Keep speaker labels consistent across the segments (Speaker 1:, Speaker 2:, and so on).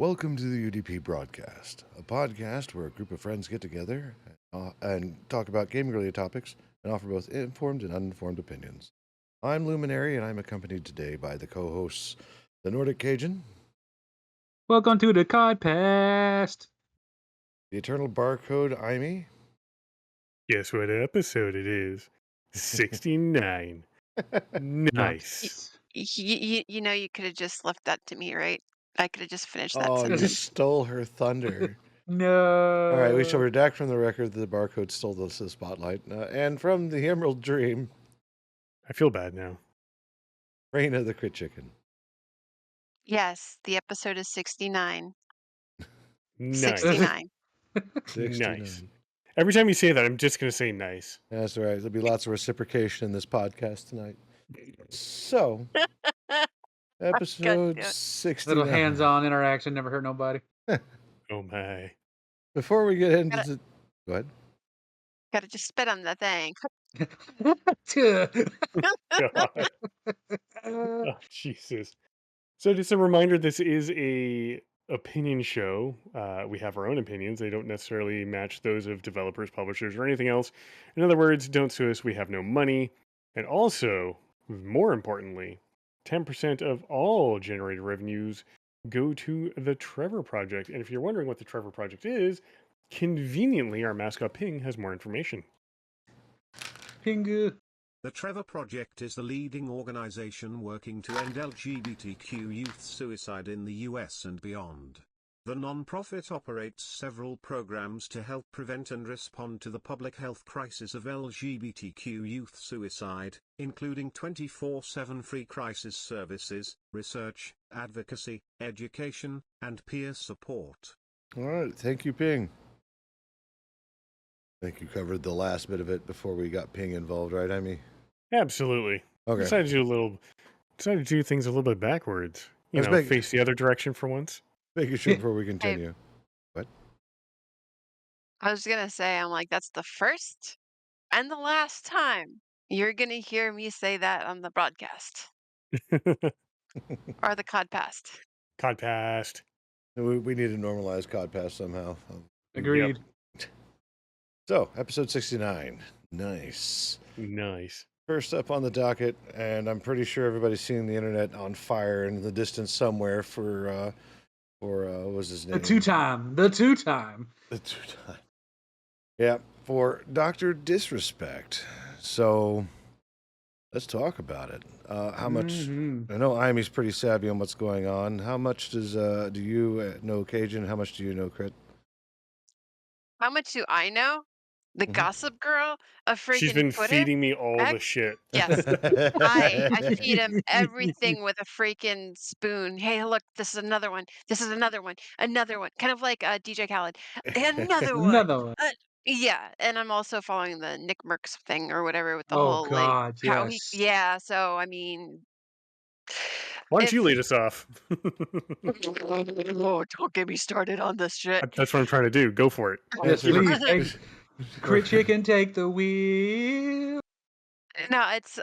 Speaker 1: Welcome to the UDP broadcast, a podcast where a group of friends get together and talk about gaming-related topics and offer both informed and uninformed opinions. I'm Luminary, and I'm accompanied today by the co-hosts, the Nordic Cajun,
Speaker 2: Welcome to the Codcast.
Speaker 1: the Eternal Barcode Imee,
Speaker 3: Guess what episode it is? 69. Nice.
Speaker 4: You could have just left that to me, right? I could have just finished that
Speaker 1: Oh, you
Speaker 4: sentence.
Speaker 1: stole her thunder.
Speaker 2: No.
Speaker 1: All right, we shall redact from the record that the barcode stole the spotlight. And from the Emerald Dream,
Speaker 3: I feel bad now.
Speaker 1: Reina the Crit Chicken.
Speaker 4: Yes, the episode is 69.
Speaker 3: Nice.
Speaker 4: 69.
Speaker 1: 69.
Speaker 3: Nice. Every time you say that, I'm just going to say nice.
Speaker 1: That's right. There'll be lots of reciprocation in this podcast tonight. So, episode 69.
Speaker 2: Little hands-on interaction never hurt nobody.
Speaker 3: Oh my.
Speaker 1: Before we get into go ahead.
Speaker 4: Gotta just spit on the thing.
Speaker 3: God. Oh, Jesus. So just a reminder, this is a opinion show. We have our own opinions. They don't necessarily match those of developers, publishers, or anything else. In other words, don't sue us. We have no money. And also, more importantly, 10% of all generated revenues go to the Trevor Project. And if you're wondering what the Trevor Project is, conveniently, our mascot Ping has more information.
Speaker 2: Pingu.
Speaker 5: The Trevor Project is the leading organization working to end LGBTQ youth suicide in the US and beyond. The non-profit operates several programs to help prevent and respond to the public health crisis of LGBTQ youth suicide, including 24/7 free crisis services, research, advocacy, education, and peer support.
Speaker 1: All right. Thank you, Ping. I think you covered the last bit of it before we got Ping involved, right, Imee?
Speaker 3: Absolutely.
Speaker 1: Okay.
Speaker 3: Decided to do things a little bit backwards. Face the other direction for once.
Speaker 1: Making sure before we continue. What?
Speaker 4: I was gonna say, I'm like, that's the first and the last time you're gonna hear me say that on the broadcast. Or the Codcast.
Speaker 3: Codcast.
Speaker 1: We need to normalize Codpass somehow.
Speaker 2: Agreed.
Speaker 3: Yep.
Speaker 1: So, episode 69. Nice.
Speaker 3: Nice.
Speaker 1: First up on the docket, and I'm pretty sure everybody's seen the internet on fire in the distance somewhere for what was his name?
Speaker 2: The two-time.
Speaker 1: The two-time. Yeah, for DrDisrespect. So, let's talk about it. How much? I know Imee's pretty savvy on what's going on. How much do you know, Cajun? How much do you know, Crit?
Speaker 4: How much do I know? The gossip girl of freaking
Speaker 3: She's been
Speaker 4: Twitter?
Speaker 3: feeding me all the shit.
Speaker 4: Yes. I feed him everything with a freaking spoon. Hey, look, this is another one. This is another one. Another one. Kind of like DJ Khaled. Another one.
Speaker 2: Another one.
Speaker 4: Yeah, and I'm also following the Nick Merckx thing or whatever with the
Speaker 2: Oh,
Speaker 4: whole like
Speaker 2: God,
Speaker 4: how
Speaker 2: yes.
Speaker 4: so I mean
Speaker 3: Why don't you lead us off?
Speaker 4: Oh, don't get me started on this shit.
Speaker 3: That's what I'm trying to do. Go for it.
Speaker 2: Yes, please. Crit Chicken, take the wheel.
Speaker 4: No, it's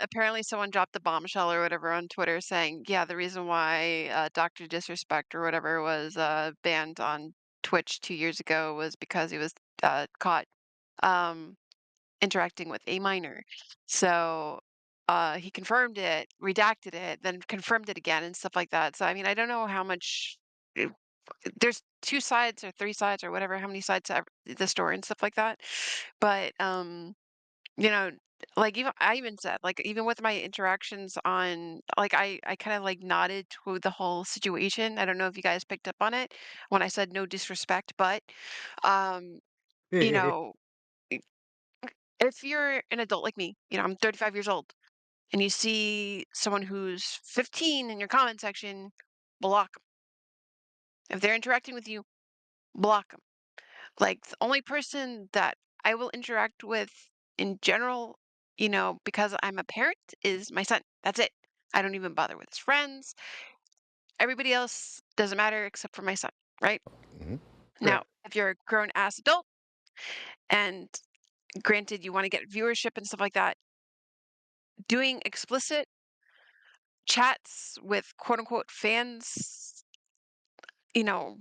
Speaker 4: apparently someone dropped a bombshell or whatever on Twitter saying, yeah, the reason why DrDisrespect or whatever was banned on Twitch 2 years ago was because he was caught um, interacting with a minor. So he confirmed it, redacted it, then confirmed it again and stuff like that. So I mean, I don't know how much. There's two sides or three sides or whatever, how many sides to the story and stuff like that. But you know, like I even said, like even with my interactions on, like I kind of like nodded to the whole situation. I don't know if you guys picked up on it when I said no disrespect, but um, you know, if you're an adult like me, I'm 35 years old, and you see someone who's 15 in your comment section, block them. If they're interacting with you, block them. Like the only person that I will interact with in general, because I'm a parent, is my son. That's it. I don't even bother with his friends. Everybody else doesn't matter except for my son, right?
Speaker 1: Mhm.
Speaker 4: Now, if you're a grown ass adult, and granted you want to get viewership and stuff like that, doing explicit chats with quote unquote fans, you know,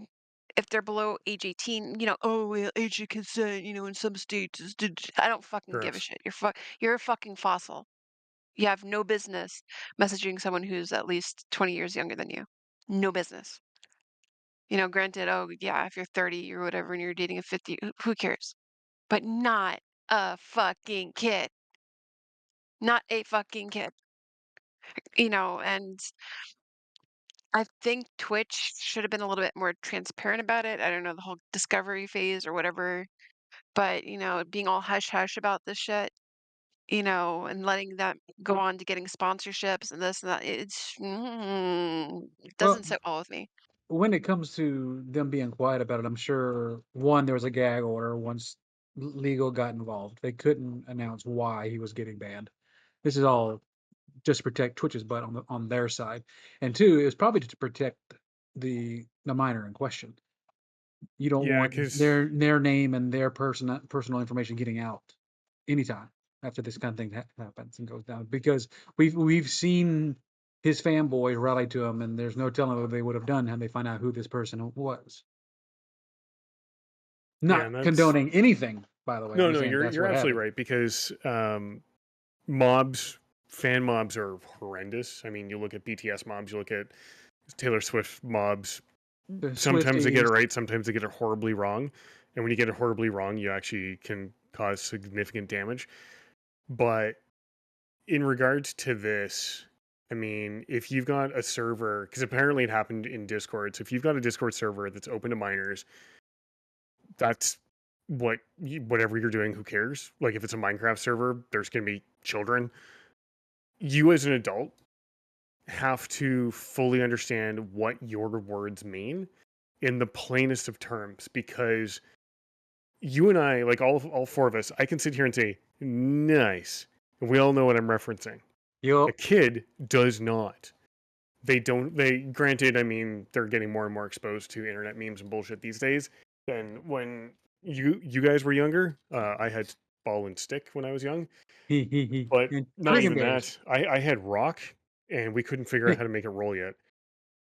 Speaker 4: if they're below age 18, oh, well, age of consent, in some states I don't fucking give a
Speaker 3: Gross.
Speaker 4: shit. You're a fucking fossil. You have no business messaging someone who's at least 20 years younger than you. No business. Granted, oh yeah, if you're 30 or whatever and you're dating a 50, who cares? But not a fucking kid. Not a fucking kid. And I think Twitch should have been a little bit more transparent about it. I don't know, the whole discovery phase or whatever, but being all hush hush about this shit, and letting that go on to getting sponsorships and this and that, it
Speaker 2: Well,
Speaker 4: doesn't sit well with me.
Speaker 2: when it comes to them being quiet about it, I'm sure one, there was a gag order once legal got involved. They couldn't announce why he was getting banned. This is all just to protect Twitch's butt on their side, and two, it was probably to protect the minor in question. You don't
Speaker 3: Yeah,
Speaker 2: want
Speaker 3: because
Speaker 2: their name and their personal information getting out anytime after this kind of thing happens and goes down, because we've seen his fanboys rally to him, and there's no telling what they would have done had they find out who this person was.
Speaker 3: yeah,
Speaker 2: Not
Speaker 3: and that's
Speaker 2: condoning anything, by the way. I'm
Speaker 3: no,
Speaker 2: just
Speaker 3: no,
Speaker 2: saying that's
Speaker 3: you're
Speaker 2: what
Speaker 3: absolutely
Speaker 2: happened.
Speaker 3: right because mobs, fan mobs are horrendous. I mean, you look at BTS mobs, you look at Taylor Swift mobs.
Speaker 2: The
Speaker 3: Sometimes they get it
Speaker 2: Swifties.
Speaker 3: right, sometimes they get it horribly wrong. And when you get it horribly wrong, you actually can cause significant damage. But in regards to this, I mean, if you've got a server, because apparently it happened in Discord, so if you've got a Discord server that's open to minors, that's whatever you're doing, who cares? Like if it's a Minecraft server, there's going to be children. You as an adult have to fully understand what your words mean in the plainest of terms, because you and I, like all four of us, I can sit here and say nice, and we all know what I'm referencing. A
Speaker 2: Yup.
Speaker 3: kid does not. They don't. They granted, I mean, they're getting more and more exposed to internet memes and bullshit these days than when you guys were younger. I had ball and stick when I was young,
Speaker 2: He.
Speaker 3: but
Speaker 2: And
Speaker 3: not
Speaker 2: Friggin'
Speaker 3: even
Speaker 2: bears.
Speaker 3: that. I had rock, and we couldn't figure out how to make it roll yet.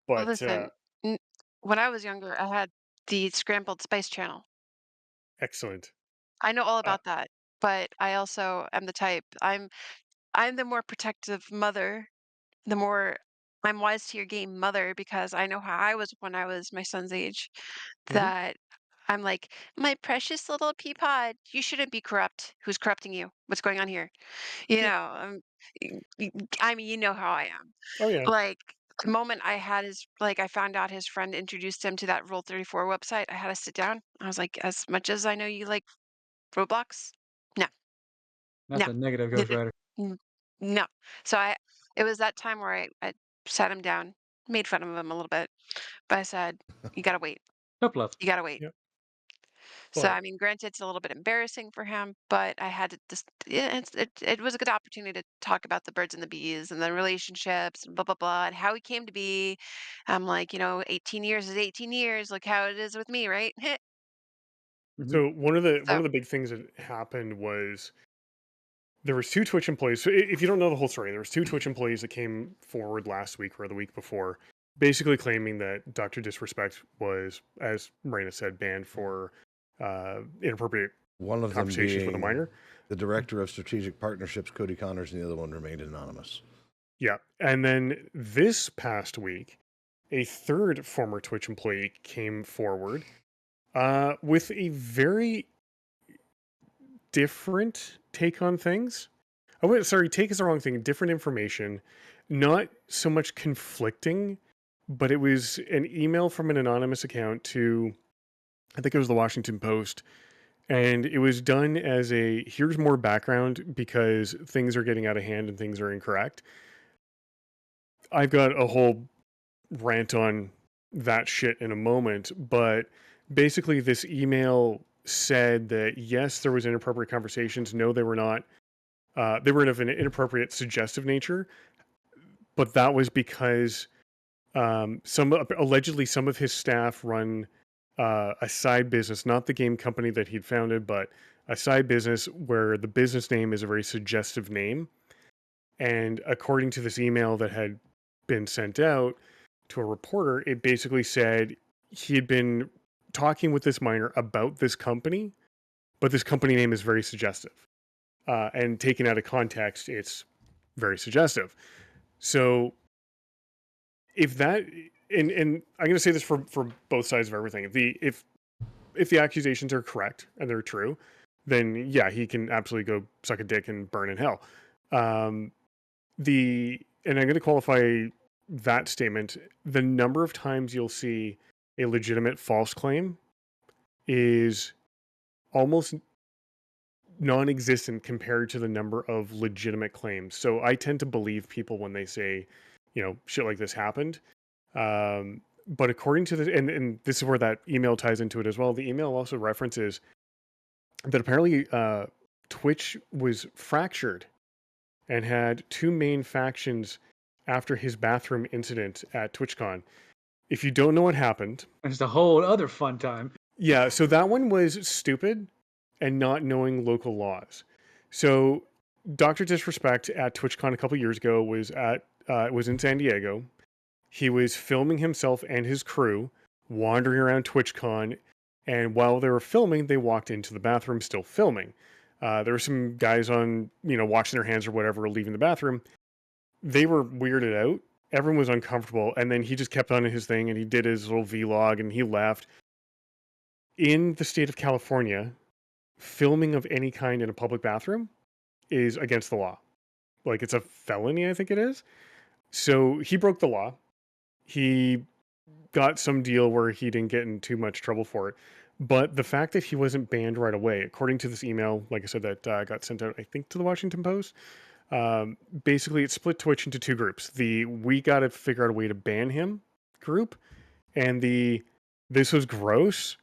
Speaker 4: Well,
Speaker 3: But
Speaker 4: listen, n- when I was younger, I had the Scrambled Spice Channel.
Speaker 3: excellent.
Speaker 4: I know all
Speaker 3: Uh,
Speaker 4: about that, but I also am the type. I'm the more protective mother, the more I'm wise to your game mother, because I know how I was when I was my son's age.
Speaker 2: Mhm.
Speaker 4: That I'm like, my precious little pea pod, you shouldn't be corrupt. Who's corrupting you? What's going on here? You
Speaker 3: yeah.
Speaker 4: know, I mean, you know how I am.
Speaker 3: Oh yeah.
Speaker 4: Like, the moment I found out his friend introduced him to that Rule 34 website, I had to sit down. I was like, as much as I know you like Roblox, no,
Speaker 2: That's
Speaker 4: no,
Speaker 2: a negative
Speaker 4: n-
Speaker 2: Ghost Rider.
Speaker 4: n- no. So it was that time where I sat him down, made fun of him a little bit, but I said, you gotta wait.
Speaker 2: Tough love.
Speaker 4: You gotta wait.
Speaker 3: Yeah.
Speaker 4: So,
Speaker 3: But
Speaker 4: I mean, granted, it's a little bit embarrassing for him, but I had to just, yeah, it was a good opportunity to talk about the birds and the bees and the relationships and blah, blah, blah, and how he came to be. I'm like, 18 years is 18 years, like how it is with me, right?
Speaker 2: Hmm.
Speaker 3: so one of
Speaker 4: So,
Speaker 3: the big things that happened was there was two Twitch employees. So if you don't know the whole story, there was two Twitch employees that came forward last week or the week before, basically claiming that DrDisrespect was, as Marina said, banned for inappropriate
Speaker 1: One of them
Speaker 3: conversations with a
Speaker 1: being
Speaker 3: minor.
Speaker 1: the director of strategic partnerships, Cody Connors, and the other one remained anonymous.
Speaker 3: Yeah, and then this past week, a third former Twitch employee came forward with a very different take on things. Oh, wait, sorry, take is the wrong thing. Different information, not so much conflicting, but it was an email from an anonymous account to, I think it was the Washington Post, and it was done as a here's more background because things are getting out of hand and things are incorrect. I've got a whole rant on that shit in a moment, but basically, this email said that yes, there was inappropriate conversations. No, they were not. They were of an inappropriate, suggestive nature, but that was because some allegedly some of his staff run a side business, not the game company that he'd founded, but a side business where the business name is a very suggestive name. And according to this email that had been sent out to a reporter, it basically said he had been talking with this minor about this company, but this company name is very suggestive. And taken out of context, it's very suggestive. So if that, and I'm going to say this for both sides of everything. If the accusations are correct and they're true, then yeah, he can absolutely go suck a dick and burn in hell. And I'm going to qualify that statement. The number of times you'll see a legitimate false claim is almost non-existent compared to the number of legitimate claims. So I tend to believe people when they say, shit like this happened. But according to the, and this is where that email ties into it as well. The email also references that apparently Twitch was fractured and had two main factions after his bathroom incident at TwitchCon. If you don't know what happened,
Speaker 2: it's a whole other fun time.
Speaker 3: Yeah, so that one was stupid and not knowing local laws. So DrDisrespect at TwitchCon a couple years ago was in San Diego. He was filming himself and his crew wandering around TwitchCon, and while they were filming, they walked into the bathroom still filming. There were some guys on, washing their hands or whatever, leaving the bathroom. They were weirded out. Everyone was uncomfortable, and then he just kept on his thing, and he did his little vlog, and he left. In the state of California, filming of any kind in a public bathroom is against the law. Like, it's a felony, I think it is. So he broke the law. He got some deal where he didn't get in too much trouble for it. But the fact that he wasn't banned right away, according to this email, like I said, that got sent out, I think, to the Washington Post, basically it split Twitch into two groups. The we got to figure out a way to ban him group, and the this was gross,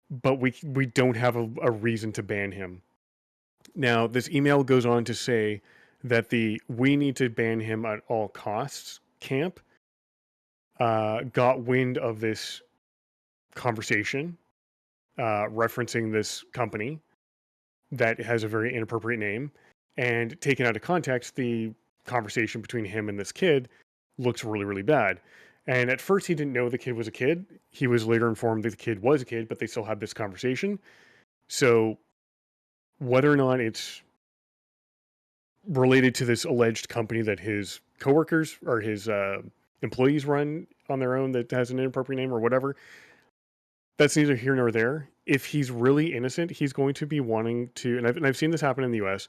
Speaker 3: but we don't have a reason to ban him. Now, this email goes on to say that the we need to ban him at all costs camp got wind of this conversation referencing this company that has a very inappropriate name, and taken out of context, the conversation between him and this kid looks really, really bad. And at first he didn't know the kid was a kid. He was later informed that the kid was a kid, but they still had this conversation. So whether or not it's related to this alleged company that his coworkers or his employees run on their own that has an inappropriate name or whatever, that's neither here nor there. If he's really innocent, he's going to be wanting to, and I've seen this happen in the U.S.,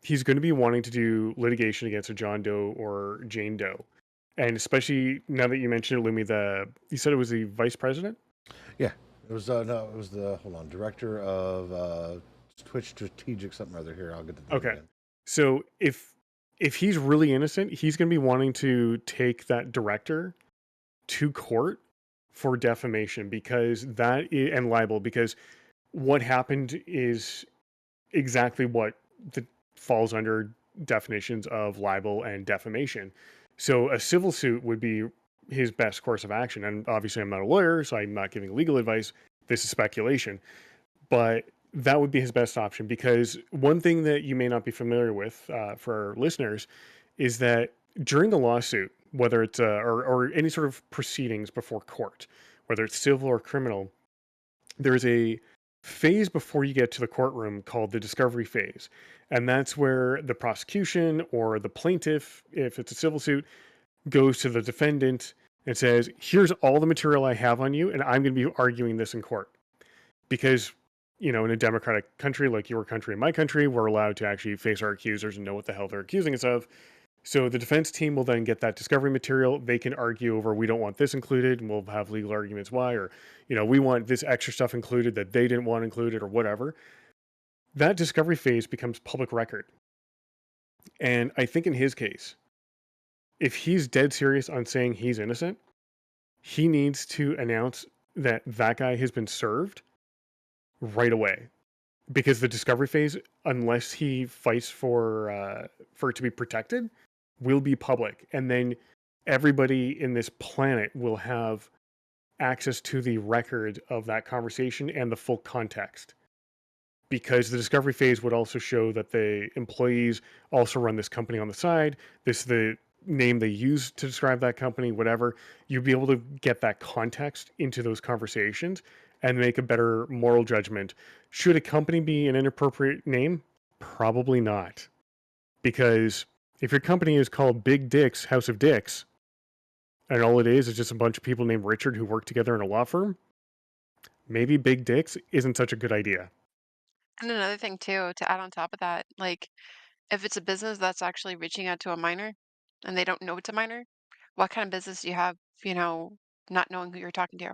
Speaker 3: he's going to be wanting to do litigation against a John Doe or Jane Doe. And especially now that you mentioned it, Lumi, you said it was the vice president?
Speaker 1: Yeah, it was no, it was the director of Twitch strategic something or other. Here, I'll get the name
Speaker 3: Okay.
Speaker 1: again.
Speaker 3: So if he's really innocent, he's going to be wanting to take that director to court for defamation because and libel, because what happened is exactly what falls under definitions of libel and defamation. So a civil suit would be his best course of action. And obviously I'm not a lawyer, so I'm not giving legal advice. This is speculation. But that would be his best option, because one thing that you may not be familiar with for our listeners is that during the lawsuit, whether it's or any sort of proceedings before court, whether it's civil or criminal, there's a phase before you get to the courtroom called the discovery phase. And that's where the prosecution or the plaintiff, if it's a civil suit, goes to the defendant and says, here's all the material I have on you, and I'm going to be arguing this in court. Because, in a democratic country like your country and my country, we're allowed to actually face our accusers and know what the hell they're accusing us of. So the defense team will then get that discovery material. They can argue over, we don't want this included, and we'll have legal arguments why, or, we want this extra stuff included that they didn't want included or whatever. That discovery phase becomes public record. And I think in his case, if he's dead serious on saying he's innocent, he needs to announce that that guy has been served right away. Because the discovery phase, unless he fights for it to be protected, will be public. And then everybody in this planet will have access to the record of that conversation and the full context. Because the discovery phase would also show that the employees also run this company on the side. The name they use to describe that company, whatever, you'd be able to get that context into those conversations and make a better moral judgment. Should a company be an inappropriate name? Probably not. Because if your company is called Big Dick's House of Dicks, and all it is just a bunch of people named Richard who work together in a law firm, maybe Big Dicks isn't such a good idea.
Speaker 4: And another thing too, to add on top of that, like if it's a business that's actually reaching out to a minor and they don't know it's a minor, what kind of business do you have, you know, not knowing who you're talking to?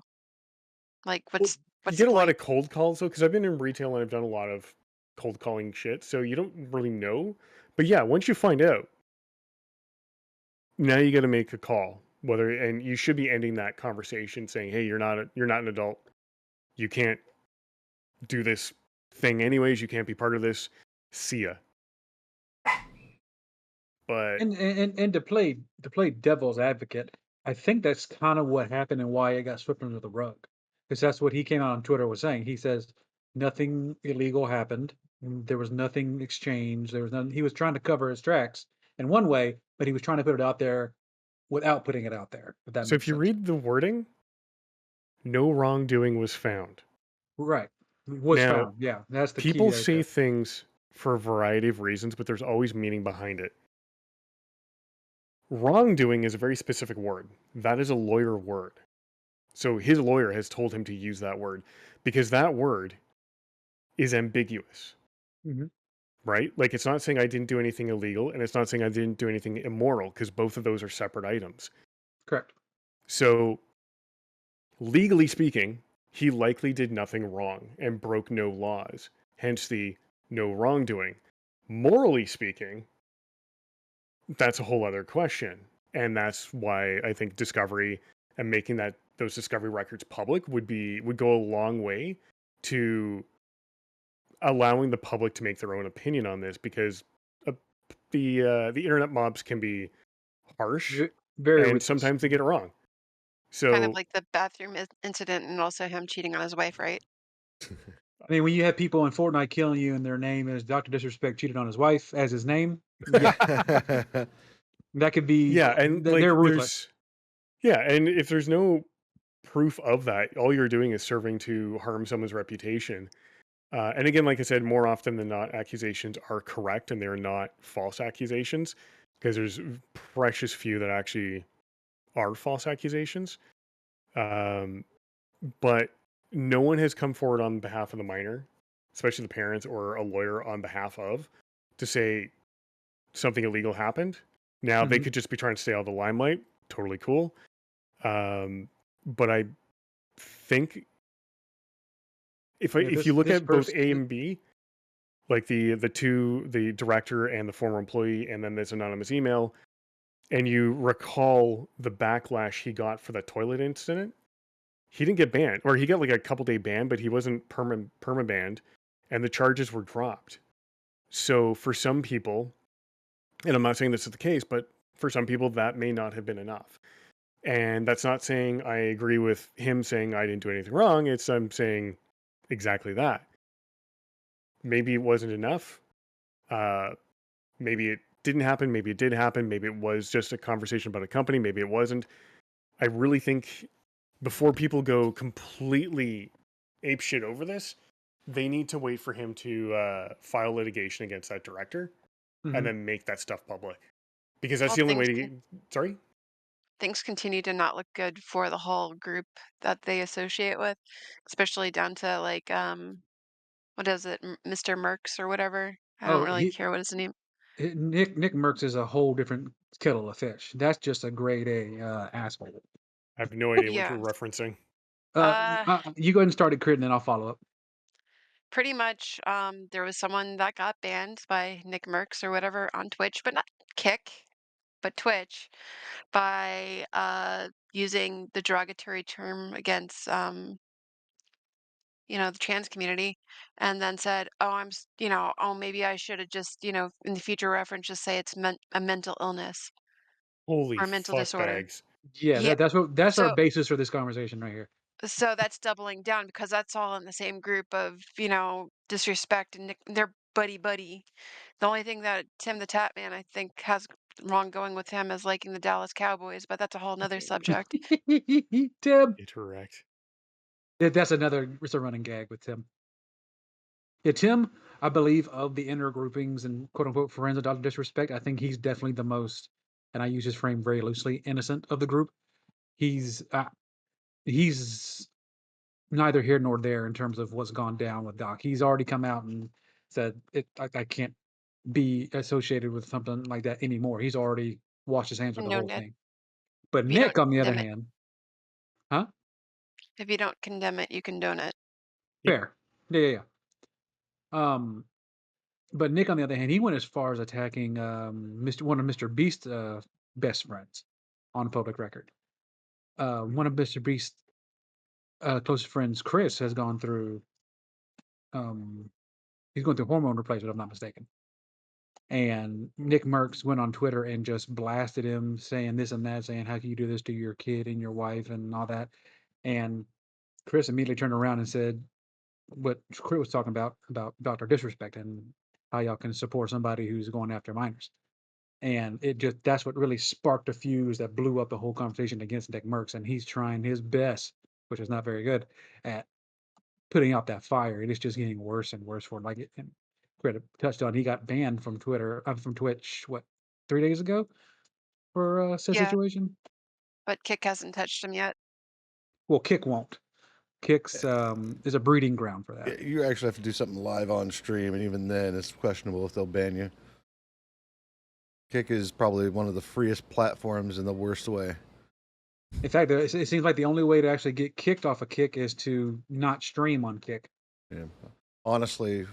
Speaker 4: Like
Speaker 3: Well, you
Speaker 4: what's the
Speaker 3: get a lot
Speaker 4: point?
Speaker 3: of cold calls though, because I've been in retail and I've done a lot of cold calling shit, so you don't really know. But yeah, once you find out, now you got to make a call. And you should be ending that conversation saying, "Hey, you're not an adult. You can't do this thing anyways. You can't be part of this. See ya." But
Speaker 2: And to play devil's advocate, I think that's kind of what happened and why it got swept under the rug. Because that's what he came out on Twitter was saying. He says nothing illegal happened. There was nothing exchanged. There was none. He was trying to cover his tracks in one way, but he was trying to put it out there without putting it out there. If that
Speaker 3: so
Speaker 2: makes
Speaker 3: if you
Speaker 2: sense.
Speaker 3: read the wording, no wrongdoing was found.
Speaker 2: Right. Was
Speaker 3: Now,
Speaker 2: found. Yeah, that's the key
Speaker 3: people
Speaker 2: right
Speaker 3: say
Speaker 2: there.
Speaker 3: things for a variety of reasons, but there's always meaning behind it. Wrongdoing is a very specific word. That is a lawyer word. So his lawyer has told him to use that word because that word is ambiguous,
Speaker 2: Hmm.
Speaker 3: right? Like it's not saying I didn't do anything illegal and it's not saying I didn't do anything immoral because both of those are separate items.
Speaker 2: Correct.
Speaker 3: So, legally speaking, he likely did nothing wrong and broke no laws, hence the no wrongdoing. Morally speaking, that's a whole other question. And that's why I think discovery and making those discovery records public would go a long way to allowing the public to make their own opinion on this because uh, the internet mobs can be harsh
Speaker 2: Very
Speaker 3: and
Speaker 2: ruthless.
Speaker 3: sometimes they get it wrong.
Speaker 4: Kind of
Speaker 3: So
Speaker 4: like the bathroom incident and also him cheating on his wife, right?
Speaker 2: I mean, when you have people in Fortnite killing you and their name is Dr. Disrespect cheated on his wife as his name, yeah, that could be.
Speaker 3: yeah, and
Speaker 2: They're ruthless.
Speaker 3: and if there's no proof of that, all you're doing is serving to harm someone's reputation. And again, like I said, more often than not, accusations are correct and they're not false accusations because there's precious few that actually are false accusations. Um, but no one has come forward on behalf of the minor, especially the parents or a lawyer on behalf of, to say something illegal happened. Now they
Speaker 2: Mhm.
Speaker 3: could just be trying to stay out of the limelight. Totally cool. But I think
Speaker 2: Yeah,
Speaker 3: if you look
Speaker 2: this
Speaker 3: at both
Speaker 2: person.
Speaker 3: A and B, like the director and the former employee, and then this anonymous email, and you recall the backlash he got for the toilet incident, he didn't get banned, or he got like a couple day ban, but he wasn't perma banned, and the charges were dropped. So for some people, and I'm not saying this is the case, but for some people that may not have been enough. And that's not saying I agree with him saying I didn't do anything wrong. I'm saying exactly that. Maybe it wasn't enough. Uh, maybe it didn't happen. Maybe it did happen. Maybe it was just a conversation about a company. Maybe it wasn't. I really think before people go completely apeshit over this, they need to wait for him to file litigation against that director and
Speaker 2: Mhm.
Speaker 3: then make that stuff public. Because that's
Speaker 4: Well,
Speaker 3: the only way to. Sorry?
Speaker 4: things continue to not look good for the whole group that they associate with, especially down to like what is it, Mr. Merks or whatever. I don't
Speaker 2: Oh,
Speaker 4: really care what his name.
Speaker 2: Nick Merckx is a whole different kettle of fish. That's just a grade A asshole.
Speaker 3: I have no idea what you're
Speaker 4: Yeah.
Speaker 3: referencing.
Speaker 4: Uh,
Speaker 2: You go ahead and start it, crit, and then I'll follow up.
Speaker 4: Pretty much there was someone that got banned by Nick Merks or whatever on Twitch, but not Kick, but Twitch by using the derogatory term against the trans community, and then said, "Oh, oh, maybe I should have just, in the future reference, just say it's a mental illness
Speaker 3: Holy
Speaker 4: or a mental
Speaker 3: fuck
Speaker 4: disorder."
Speaker 3: bags.
Speaker 2: Yeah,
Speaker 4: Yeah.
Speaker 2: that's our
Speaker 4: So,
Speaker 2: basis for this conversation right here.
Speaker 4: so that's doubling down because that's all in the same group of, disrespect and they're buddy buddy. The only thing that Tim the Tap Man I think has wrong going with him as liking the Dallas Cowboys, but that's a whole nother subject.
Speaker 2: Tim.
Speaker 3: Interact.
Speaker 2: That's another. It's a running gag with Tim. Yeah, Tim. I believe of the inner groupings and quote unquote friends of Dr. Disrespect, I think he's definitely the most, and I use his frame very loosely, innocent of the group. He's neither here nor there in terms of what's gone down with Doc. He's already come out and said I can't be associated with something like that anymore. He's already washed his hands with the
Speaker 4: No,
Speaker 2: whole
Speaker 4: Ned.
Speaker 2: thing. But
Speaker 4: If you don't
Speaker 2: Nick, on the other
Speaker 4: condemn it,
Speaker 2: hand, huh?
Speaker 4: if you don't condemn it, you condone it.
Speaker 3: Yep.
Speaker 2: Fair. Yeah. But Nick, on the other hand, he went as far as attacking one of Mr. Beast's best friends on public record. One of Mr. Beast's closest friends, Chris, has gone through. He's going through hormone replacement, if I'm not mistaken. And Nick Merckx went on Twitter and just blasted him, saying this and that, saying how can you do this to your kid and your wife and all that. And Chris immediately turned around and said what Chris was talking about Dr. Disrespect and how y'all can support somebody who's going after minors. And that's what really sparked a fuse that blew up the whole conversation against Nick Merckx. And he's trying his best, which is not very good, at putting out that fire. It is just getting worse and worse for him. Like and Credit touched on, he got banned from from Twitch, what, 3 days ago for said
Speaker 4: Yeah,
Speaker 2: situation?
Speaker 4: but Kick hasn't touched him yet.
Speaker 2: Well, Kick won't. Kick's is a breeding ground for that.
Speaker 1: You actually have to do something live on stream, and even then, it's questionable if they'll ban you. Kick is probably one of the freest platforms in the worst way.
Speaker 2: In fact, it seems like the only way to actually get kicked off a Kick is to not stream on Kick.
Speaker 1: Yeah. Honestly,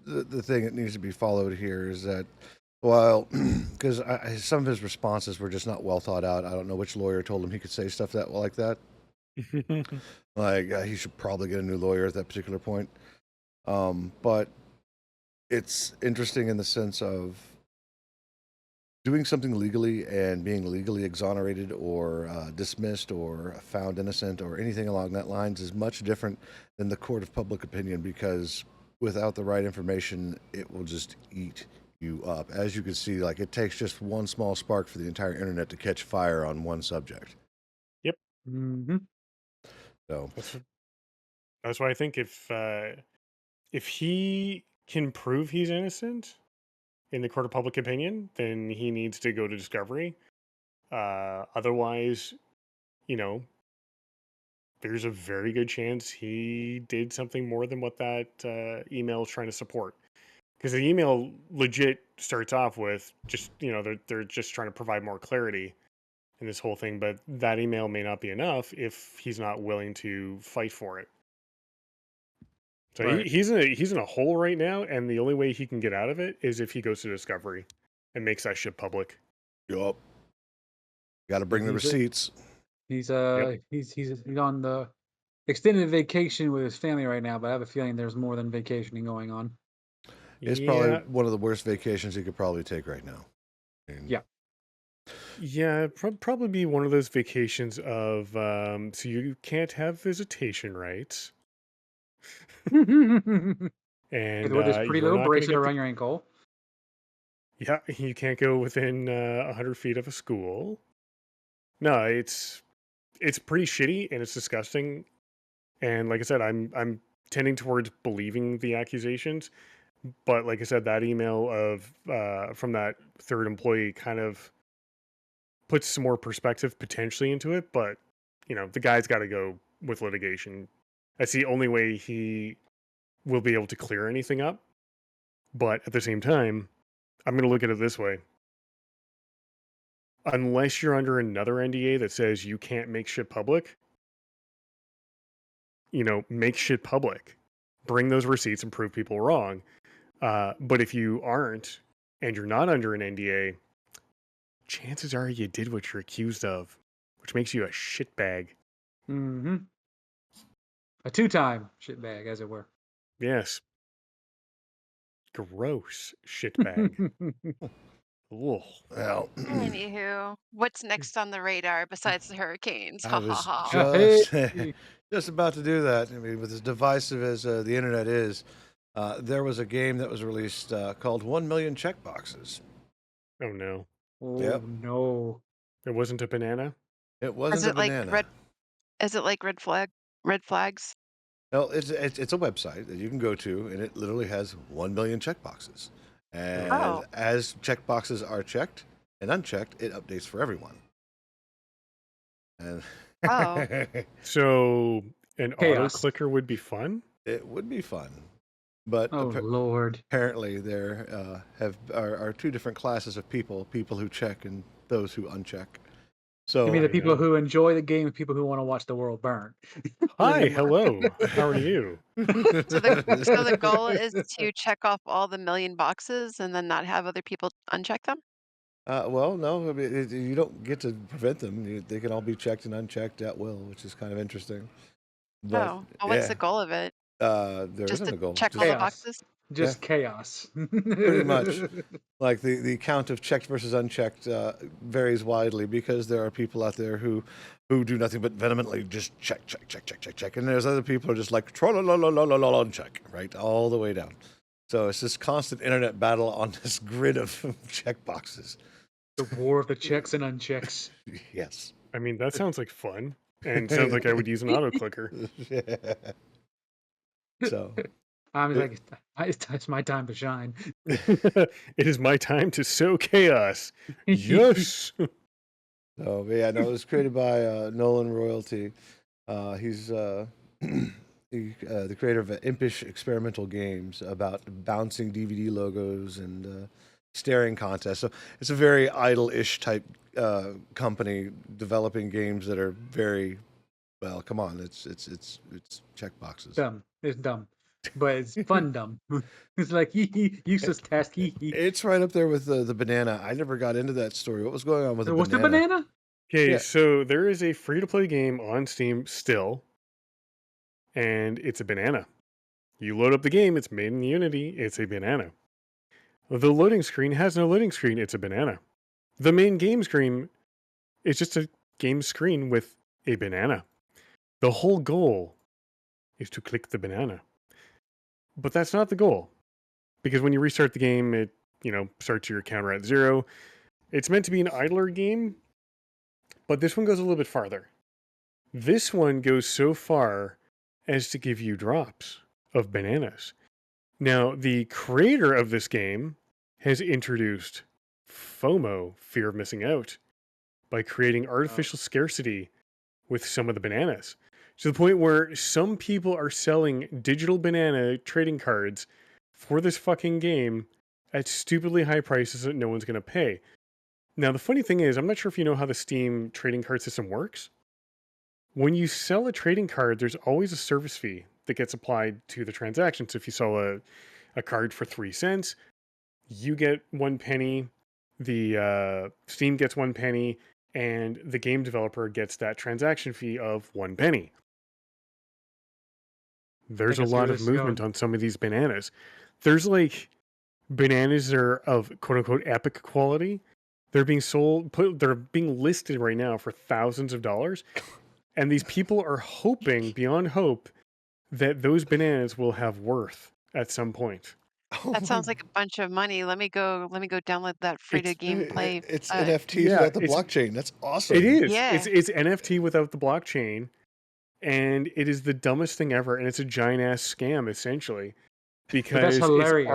Speaker 1: the thing that needs to be followed here is that, well, because some of his responses were just not well thought out. I don't know which lawyer told him he could say stuff like that. Like he should probably get a new lawyer at that particular point. But it's interesting in the sense of doing something legally and being legally exonerated or dismissed or found innocent or anything along that lines is much different than the court of public opinion, because without the right information, it will just eat you up. As you can see, like it takes just one small spark for the entire internet to catch fire on one subject.
Speaker 3: Yep.
Speaker 2: Mm-hmm.
Speaker 1: So
Speaker 3: that's why I think if he can prove he's innocent in the court of public opinion, then he needs to go to discovery. Otherwise, there's a very good chance he did something more than what that email is trying to support. Because the email legit starts off with just, they're just trying to provide more clarity in this whole thing, but that email may not be enough if he's not willing to fight for it. So
Speaker 2: Right.
Speaker 3: he's in a hole right now, and the only way he can get out of it is if he goes to discovery and makes that shit public.
Speaker 1: yup. Got to bring the receipts.
Speaker 2: He's on the extended vacation with his family right now, but I have a feeling there's more than vacationing going on.
Speaker 1: It's probably one of the worst vacations he could probably take right now.
Speaker 2: Yeah.
Speaker 3: Yeah, probably be one of those vacations of so you can't have visitation rights,
Speaker 2: And
Speaker 3: and
Speaker 2: with this pretty
Speaker 3: you're
Speaker 2: little
Speaker 3: not gonna
Speaker 2: bracelet
Speaker 3: get
Speaker 2: around your ankle.
Speaker 3: yeah, you can't go within 100 feet of a school. No, it's pretty shitty and it's disgusting. And like I said, I'm tending towards believing the accusations, but like I said, that email of from that third employee kind of puts some more perspective potentially into it. But the guy's got to go with litigation. That's the only way he will be able to clear anything up. But at the same time, I'm going to look at it this way. Unless you're under another NDA that says you can't make shit public, make shit public. Bring those receipts and prove people wrong. But if you aren't, and you're not under an NDA, chances are you did what you're accused of, which makes you a shitbag.
Speaker 2: Mm-hmm. A two-time shitbag, as it were.
Speaker 3: Yes. Gross shitbag.
Speaker 1: Well,
Speaker 4: Anywho, what's next on the radar besides the hurricanes?
Speaker 1: I
Speaker 4: Ha
Speaker 1: was
Speaker 4: ha ha.
Speaker 1: just about to do that. I mean, with as divisive as the internet is, there was a game that was released called 1 Million Checkboxes.
Speaker 3: Oh no.
Speaker 2: Oh
Speaker 1: Yep.
Speaker 2: no.
Speaker 3: It wasn't a banana.
Speaker 1: It
Speaker 4: Is
Speaker 1: wasn't a
Speaker 4: it like
Speaker 1: banana.
Speaker 4: red flags?
Speaker 1: No, it's a website that you can go to, and it literally has 1 million checkboxes. And
Speaker 4: Oh,
Speaker 1: as checkboxes are checked and unchecked, it updates for everyone. And
Speaker 4: oh.
Speaker 3: So an auto
Speaker 2: Chaos.
Speaker 3: clicker would be fun.
Speaker 1: it would be fun, but
Speaker 2: Oh Lord.
Speaker 1: apparently there are two different classes of people: people who check and those who uncheck.
Speaker 2: You
Speaker 1: So
Speaker 2: mean the
Speaker 3: There you
Speaker 2: people
Speaker 3: go.
Speaker 2: who enjoy the game and people who want to watch the world burn?
Speaker 3: Hi,
Speaker 2: Living
Speaker 3: hello. How are you?
Speaker 4: So the goal is to check off all the million boxes and then not have other people uncheck them?
Speaker 1: well, no, I mean, you don't get to prevent them. They can all be checked and unchecked at will, which is kind of interesting. But
Speaker 4: Oh, well, what's
Speaker 1: yeah,
Speaker 4: the goal of it?
Speaker 1: there
Speaker 4: Just
Speaker 1: isn't
Speaker 4: to
Speaker 1: a goal.
Speaker 4: check all the
Speaker 1: Just
Speaker 2: chaos.
Speaker 4: boxes?
Speaker 1: yeah,
Speaker 2: Just chaos.
Speaker 1: pretty much. Like the count of checked versus unchecked varies widely because there are people out there who do nothing but vehemently just check, and there's other people who are just like uncheck, right, all the way down. So it's this constant internet battle on this grid of check boxes.
Speaker 2: The war of the checks and unchecks.
Speaker 1: Yes.
Speaker 3: I mean, that sounds like fun, and sounds like I would use an auto clicker.
Speaker 1: So
Speaker 2: I'm
Speaker 1: it,
Speaker 2: like, it's my time to shine.
Speaker 3: It is my time to sow chaos. Yes.
Speaker 1: so but yeah, no, it was created by Nolan Royalty. He's the creator of Impish Experimental Games about bouncing DVD logos and staring contests. So it's a very idle-ish type company developing games that are very well. Come on, it's check boxes.
Speaker 2: Dumb. It's dumb. But it's fun dumb. It's like useless task.
Speaker 1: It's right up there with the banana. I never got into that story. What was going on with the
Speaker 2: What's the
Speaker 1: banana?
Speaker 2: banana?
Speaker 3: Okay,
Speaker 1: Yeah.
Speaker 3: so there is a free to play game on Steam still, and it's a banana. You load up the game, it's made in Unity, it's a banana. The loading screen has no loading screen, it's a banana. The main game screen is just a game screen with a banana. The whole goal is to click the banana. But that's not the goal. Because when you restart the game, it, starts your counter at 0. It's meant to be an idler game, but this one goes a little bit farther. This one goes so far as to give you drops of bananas. Now, the creator of this game has introduced FOMO, fear of missing out, by creating artificial scarcity with some of the bananas. To the point where some people are selling digital banana trading cards for this fucking game at stupidly high prices that no one's going to pay. Now, the funny thing is, I'm not sure if you know how the Steam trading card system works. When you sell a trading card, there's always a service fee that gets applied to the transaction. So if you sell a card for 3 cents, you get 1 penny, the Steam gets 1 penny, and the game developer gets that transaction fee of 1 penny. There's a
Speaker 2: I see where
Speaker 3: lot of
Speaker 2: this is
Speaker 3: movement
Speaker 2: going.
Speaker 3: on some of these bananas. There's like bananas that are of quote unquote epic quality. They're being they're being listed right now for thousands of dollars. And these people are hoping beyond hope that those bananas will have worth at some point.
Speaker 1: Oh
Speaker 4: That
Speaker 1: my!
Speaker 4: sounds like a bunch of money. Let me go download that free to
Speaker 3: It's
Speaker 4: gameplay.
Speaker 1: It's
Speaker 4: Uh,
Speaker 1: NFTs
Speaker 3: yeah,
Speaker 1: without the
Speaker 3: it's
Speaker 1: blockchain. That's
Speaker 3: it
Speaker 1: awesome.
Speaker 3: is.
Speaker 4: yeah.
Speaker 3: It's NFT without the blockchain, and it is the dumbest thing ever, and it's a giant ass scam essentially
Speaker 2: But that's
Speaker 3: because it's
Speaker 2: hilarious.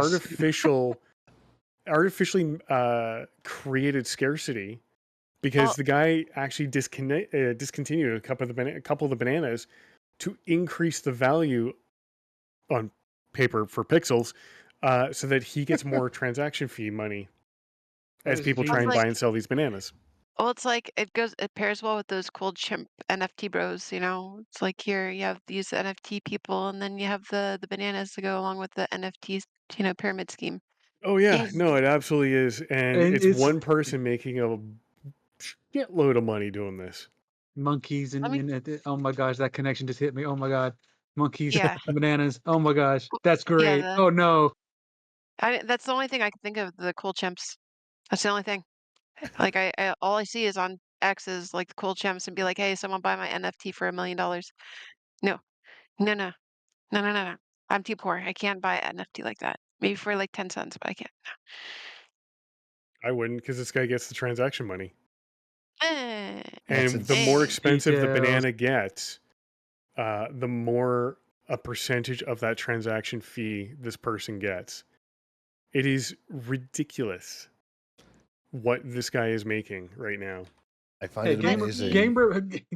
Speaker 3: artificially created scarcity because
Speaker 4: Well,
Speaker 3: the guy actually discontinued a couple of the bananas to increase the value on paper for pixels, so that he gets more transaction fee money
Speaker 2: That
Speaker 3: as
Speaker 2: is
Speaker 3: people
Speaker 4: I
Speaker 3: try
Speaker 4: was
Speaker 3: and
Speaker 2: genius.
Speaker 3: buy
Speaker 4: like,
Speaker 3: and sell these bananas.
Speaker 4: well, it's like it pairs well with those cool chimp NFT bros, you know? It's like here you have these NFT people and then you have the bananas to go along with the NFTs, pyramid scheme.
Speaker 3: Oh yeah,
Speaker 4: And
Speaker 3: no, it absolutely is, and
Speaker 2: And
Speaker 3: it's
Speaker 2: it's
Speaker 3: one person making a shitload of money doing this.
Speaker 2: monkeys
Speaker 4: let me
Speaker 2: oh my gosh, that connection just hit me. Oh my god. Monkeys,
Speaker 4: yeah.
Speaker 2: bananas. Oh my gosh. That's
Speaker 4: Yeah,
Speaker 2: great. Oh no.
Speaker 4: that's the only thing I can think of, the cool chimps. That's the only thing. Like I all I see is on X is like the cool chimps and be like, "Hey, someone buy my NFT for $1 million." No. No, no. No, no, no, no. I'm too poor. I can't buy an NFT like that. Maybe for like 10 cents, but I can't.
Speaker 3: I wouldn't, because this guy gets the transaction money.
Speaker 1: That's
Speaker 3: And the more expensive the
Speaker 2: Details.
Speaker 3: banana gets, the more a percentage of that transaction fee this person gets. It is ridiculous what this guy is making right now.
Speaker 1: I find
Speaker 2: Hey,
Speaker 1: it
Speaker 2: game,
Speaker 1: amazing.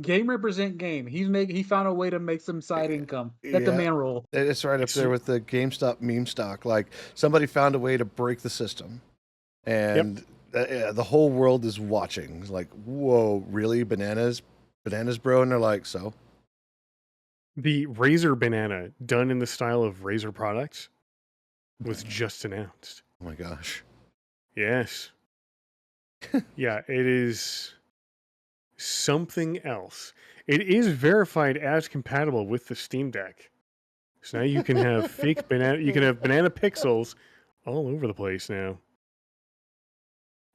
Speaker 2: game represent game. He found a way to make some side income. Let the
Speaker 1: Yeah.
Speaker 2: man roll.
Speaker 1: It's right up
Speaker 3: It's-
Speaker 1: there with the GameStop meme stock. Like somebody found a way to break the system, and the whole world is watching. It's like, whoa, really? Bananas, bro? And they're like, so
Speaker 3: The Razer banana, done in the style of Razer products, was just announced.
Speaker 1: oh my gosh.
Speaker 3: Yes. Yeah, it is something else. It is verified as compatible with the Steam Deck. So now you can have fake banana, you can have banana pixels all over the place now.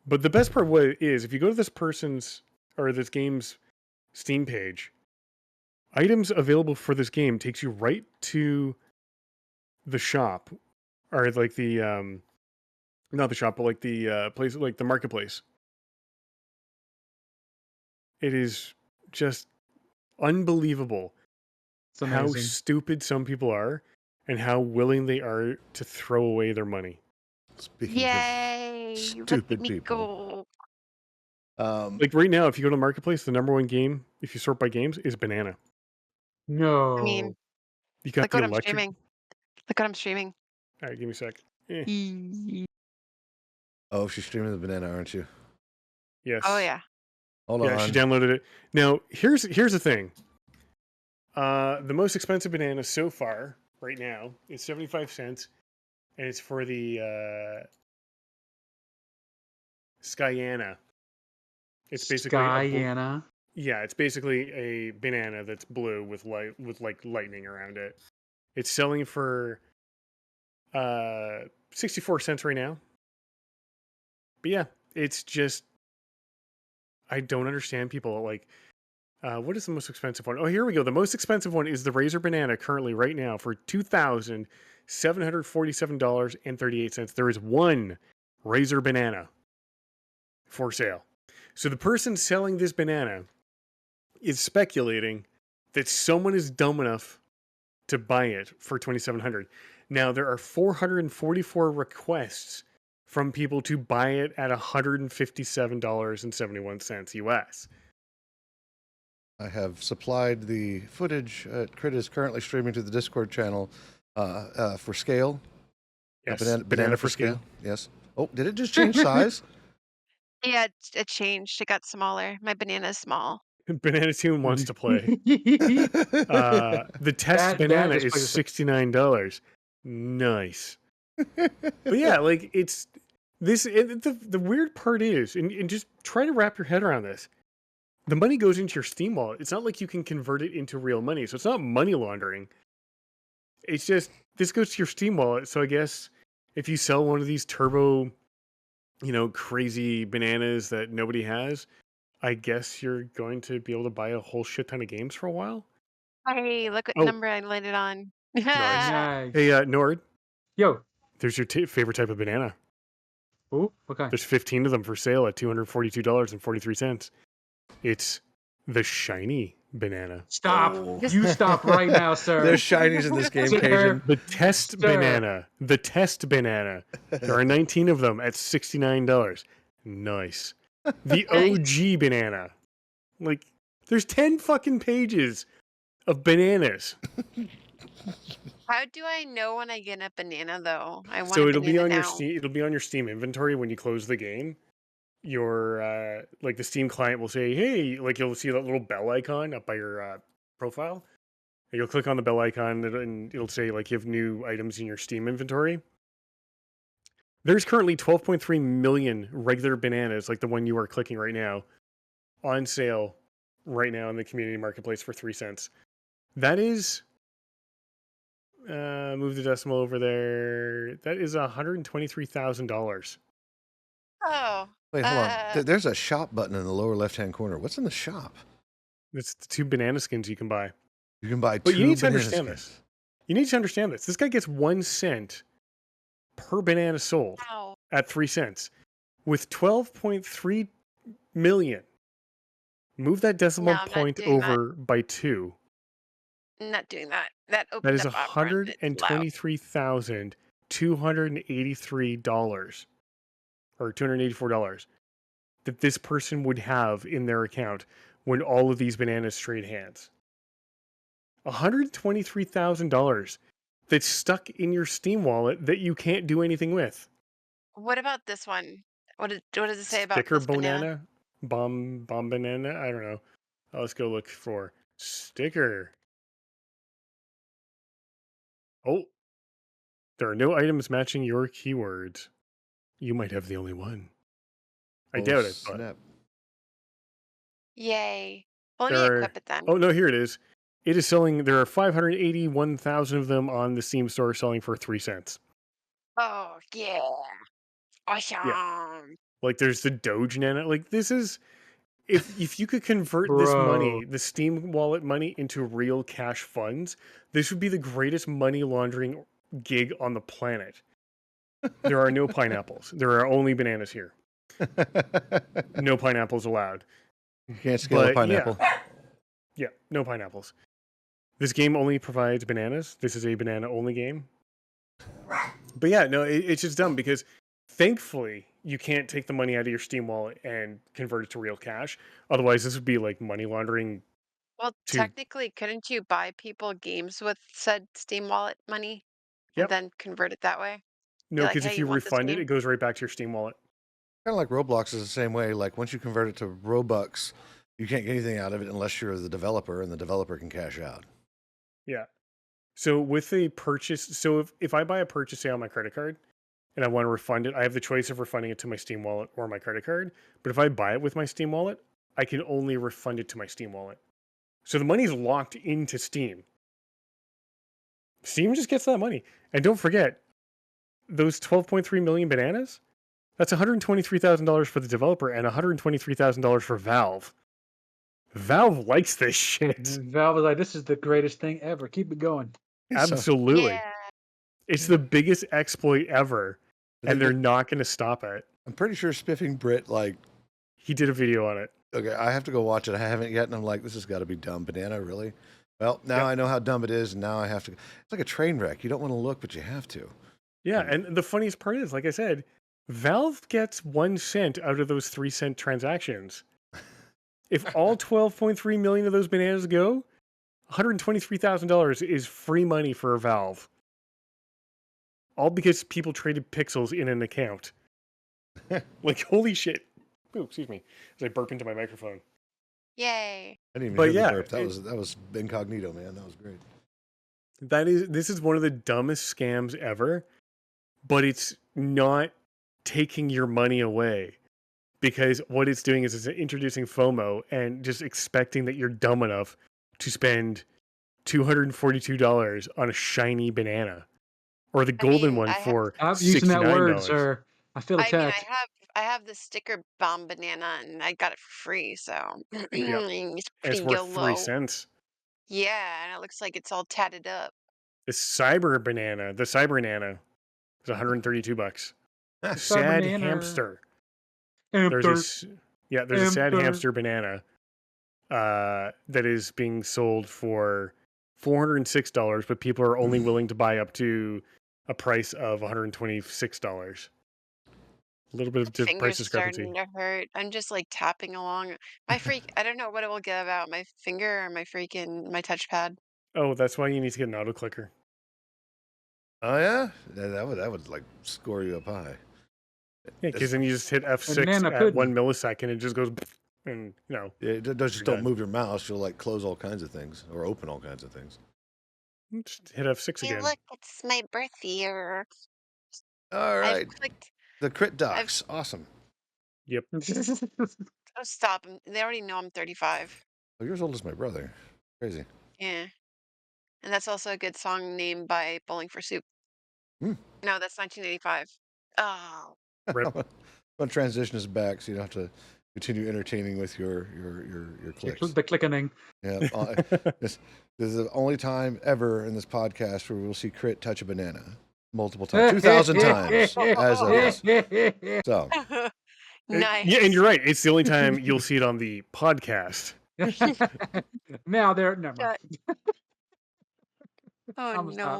Speaker 3: But the best part of what it is, if you go to this person's or this game's Steam page, items available for this game takes you right to the shop, or like the not the shop, but like the place, like the marketplace. It is just unbelievable
Speaker 2: It's
Speaker 3: how
Speaker 2: amazing.
Speaker 3: stupid some people are and how willing they are to throw away their money.
Speaker 1: Speaking
Speaker 4: Yay!
Speaker 1: of
Speaker 4: Look
Speaker 1: stupid
Speaker 4: at me
Speaker 1: people,
Speaker 4: go.
Speaker 3: Like right now, if you go to the marketplace, the number one game, if you sort by games, is banana.
Speaker 2: No.
Speaker 4: I mean,
Speaker 3: You got
Speaker 4: look
Speaker 3: the
Speaker 4: what I'm
Speaker 3: electric.
Speaker 4: streaming. Look what I'm streaming.
Speaker 3: All right, give me a sec. Eh,
Speaker 1: oh, she's streaming the banana, aren't you?
Speaker 3: yes.
Speaker 4: Oh yeah.
Speaker 1: Hold
Speaker 3: Yeah,
Speaker 1: on.
Speaker 3: she downloaded it. Now, here's the thing. The most expensive banana so far, right now, is 75 cents, and it's for the Skyana. It's basically
Speaker 2: Skyana.
Speaker 3: it's basically a banana that's blue with like lightning around it. It's selling for 64 cents right now. But yeah, it's just I don't understand people like what is the most expensive one? Oh, here we go. The most expensive one is the Razer banana currently right now for $2,747.38. There is one Razer banana for sale. So the person selling this banana is speculating that someone is dumb enough to buy it for $2,700. Now there are 444 requests from people to buy it at $157.71 US.
Speaker 1: I have supplied the footage. Crit is currently streaming to the Discord channel for scale.
Speaker 3: Yes,
Speaker 1: Banana for scale. Yes. Oh, did it just change size?
Speaker 4: Yeah, it changed. It got smaller. My banana is small.
Speaker 3: Banana Tune wants to play. The test banana
Speaker 2: just
Speaker 3: is
Speaker 2: plays a-
Speaker 3: $69. Nice. But yeah, like it's this. The weird part is, and just try to wrap your head around this. The money goes into your Steam wallet. It's not like you can convert it into real money, so it's not money laundering. It's just this goes to your Steam wallet. So I guess if you sell one of these turbo, crazy bananas that nobody has, I guess you're going to be able to buy a whole shit ton of games for a while.
Speaker 4: Hey, look what
Speaker 3: Oh.
Speaker 4: number I landed on.
Speaker 3: Nice.
Speaker 2: Nice.
Speaker 3: Hey, Nord,
Speaker 2: Yo.
Speaker 3: there's your favorite type of banana.
Speaker 2: Ooh, okay.
Speaker 3: There's 15 of them for sale at $242.43. It's the shiny banana.
Speaker 2: Stop.
Speaker 1: Oh.
Speaker 2: You stop right now, sir.
Speaker 1: There's shinies in this game,
Speaker 2: Sir.
Speaker 1: Cajun.
Speaker 3: The test
Speaker 2: Sir.
Speaker 3: banana. The test banana. There are 19 of them at $69. Nice. The OG banana. Like, there's 10 fucking pages of bananas.
Speaker 4: How do I know when I get a banana though? I want
Speaker 3: So
Speaker 4: a
Speaker 3: it'll be
Speaker 4: banana
Speaker 3: on
Speaker 4: now.
Speaker 3: your Steam. It'll be on your Steam inventory when you close the game. Your like the Steam client will say, "Hey," like you'll see that little bell icon up by your profile. And you'll click on the bell icon and it'll say like you have new items in your Steam inventory. There's currently 12.3 million regular bananas, like the one you are clicking right now, on sale right now in the community marketplace for 3 cents. That is move the decimal over there. That is $123,000.
Speaker 4: Oh.
Speaker 1: Wait, hold on. There's a shop button in the lower left-hand corner. What's in the shop?
Speaker 3: That's the 2 banana skins you can buy.
Speaker 1: You can buy
Speaker 3: But
Speaker 1: two
Speaker 3: you need to
Speaker 1: banana
Speaker 3: understand
Speaker 1: skins.
Speaker 3: this. You need to understand this. This guy gets 1 cent per banana sold
Speaker 4: Ow.
Speaker 3: at 3 cents. with 12.3 million. Move that decimal
Speaker 4: No, I'm not
Speaker 3: point
Speaker 4: doing that.
Speaker 3: over by 2.
Speaker 4: I'm not doing that. That
Speaker 3: That
Speaker 4: opened
Speaker 3: is
Speaker 4: up Opera and it's loud.
Speaker 3: $123,283 or $284 that this person would have in their account when all of these bananas trade hands. $123,000 that's stuck in your Steam wallet that you can't do anything with.
Speaker 4: What about this one? What does it say about
Speaker 3: Sticker
Speaker 4: this banana?
Speaker 3: bomb banana. I don't know. Let's go look for sticker. Oh, there are no items matching your keywords. You might have the only one. I
Speaker 1: Oh,
Speaker 3: doubt it, but
Speaker 1: snap.
Speaker 4: Yay. Well, let me
Speaker 3: there are.
Speaker 4: equip it then.
Speaker 3: Oh no, here it is. It is selling. There are 581,000 of them on the Steam store, selling for 3 cents.
Speaker 4: Oh, yeah.
Speaker 3: Yeah,
Speaker 4: Awesome.
Speaker 3: like there's the Doge Nana. Like this is if you could convert this
Speaker 2: Bro.
Speaker 3: money, the Steam wallet money, into real cash funds, this would be the greatest money laundering gig on the planet. There are no pineapples. There are only bananas here. No pineapples allowed.
Speaker 1: You can't scale a
Speaker 3: But
Speaker 1: pineapple.
Speaker 3: yeah, no pineapples. This game only provides bananas. This is a banana only game. But yeah, no, it's just dumb because thankfully you can't take the money out of your Steam wallet and convert it to real cash. Otherwise, this would be like money laundering.
Speaker 4: Well,
Speaker 3: To
Speaker 4: technically, couldn't you buy people games with said Steam Wallet money and
Speaker 3: yep,
Speaker 4: then convert it that way? Be
Speaker 3: no,
Speaker 4: like,
Speaker 3: because
Speaker 4: hey,
Speaker 3: if
Speaker 4: you
Speaker 3: you
Speaker 4: want this
Speaker 3: refund it,
Speaker 4: game?
Speaker 3: it goes right back to your Steam wallet.
Speaker 1: Kind of like Roblox is the same way. Like once you convert it to Robux, you can't get anything out of it unless you're the developer, and the developer can cash out.
Speaker 3: Yeah. So with a purchase, so if I buy a purchase, say on my credit card, and I want to refund it, I have the choice of refunding it to my Steam wallet or my credit card. But if I buy it with my Steam wallet, I can only refund it to my Steam wallet. So the money's locked into Steam. Steam just gets that money. And don't forget, those 12.3 million bananas, that's $123,000 for the developer and $123,000 for Valve. Valve likes this shit.
Speaker 2: And Valve was like, "This is the greatest thing ever. Keep it going."
Speaker 1: So,
Speaker 3: Absolutely.
Speaker 4: Yeah.
Speaker 3: It's the biggest exploit ever,
Speaker 1: They
Speaker 3: and they're
Speaker 1: get-
Speaker 3: not going to stop it.
Speaker 1: I'm pretty sure Spiffing Brit, like,
Speaker 3: He did a video on it.
Speaker 1: okay, I have to go watch it. I haven't yet, and I'm like, this has got to be dumb. Banana, really? Well, now I know how dumb it is, and now I have to. It's like a train wreck. You don't want to look, but you have to.
Speaker 3: Yeah, and the funniest part is, like I said, Valve gets 1 cent out of those 3 cent transactions. If all 12.3 million of those bananas go, $123,000 is free money for Valve. All because people traded pixels in an account. Like, holy shit. Ooh, excuse me, as I burp into my microphone.
Speaker 4: Yay.
Speaker 1: I didn't even
Speaker 3: But
Speaker 1: hear
Speaker 3: yeah,
Speaker 1: the burp. That was incognito, man. That was great.
Speaker 3: This is one of the dumbest scams ever, but it's not taking your money away, because what it's doing is it's introducing FOMO and just expecting that you're dumb enough to spend $242 on a shiny banana, or the golden
Speaker 4: mean,
Speaker 3: one for
Speaker 2: I'm using that word,
Speaker 3: $69.
Speaker 2: sir. I feel attacked.
Speaker 4: I have the sticker bomb banana and I got it for free, so
Speaker 3: Yep,
Speaker 4: it's
Speaker 3: and it's
Speaker 4: pretty
Speaker 3: worth 3
Speaker 4: YOLO.
Speaker 3: cents.
Speaker 4: Yeah, and it looks like it's all tatted up.
Speaker 3: The cyber banana, is $132.
Speaker 2: Cyber
Speaker 3: Sad
Speaker 2: banana.
Speaker 3: hamster.
Speaker 2: Hamster.
Speaker 3: There's a sad
Speaker 2: Hamster.
Speaker 3: hamster banana that is being sold for $406, but people are only willing to buy up to a price of $126. A little bit
Speaker 4: My
Speaker 3: of price
Speaker 4: finger's
Speaker 3: discrepancy.
Speaker 4: starting to hurt. I'm just like tapping along. I don't know what it will give out, my finger or my touchpad.
Speaker 3: Oh, that's why you need to get an auto clicker.
Speaker 1: Oh yeah, that would like score you up high.
Speaker 3: Yeah, because then you just hit F6
Speaker 2: Banana
Speaker 3: at
Speaker 2: pudding.
Speaker 3: 1 millisecond, it just goes, and
Speaker 1: Yeah, just
Speaker 3: You're
Speaker 1: don't
Speaker 3: done.
Speaker 1: move your mouse. You'll like close all kinds of things or open all kinds of things.
Speaker 3: just hit F6
Speaker 4: Hey,
Speaker 3: again.
Speaker 4: look, it's my birth year.
Speaker 1: All right,
Speaker 4: I've clicked.
Speaker 1: the crit docs, awesome.
Speaker 3: Yep.
Speaker 4: Oh, stop. They already know I'm 35.
Speaker 1: Oh, you're as old as my brother. Crazy.
Speaker 4: Yeah. And that's also a good song named by Bowling for Soup.
Speaker 1: Hmm.
Speaker 4: No, that's 1985. Oh.
Speaker 3: Rip.
Speaker 1: I'm gonna transition us back so you don't have to continue entertaining with your clicks.
Speaker 2: The clickening.
Speaker 1: Yeah, this is the only time ever in this podcast where we'll see Crit touch a banana multiple times, 2,000 times as of this. So
Speaker 3: Yeah, and
Speaker 4: Nice.
Speaker 3: you're right. It's the only time you'll see it on the podcast.
Speaker 2: Now there, never mind.
Speaker 4: Shut- Oh
Speaker 2: I'm gonna stop.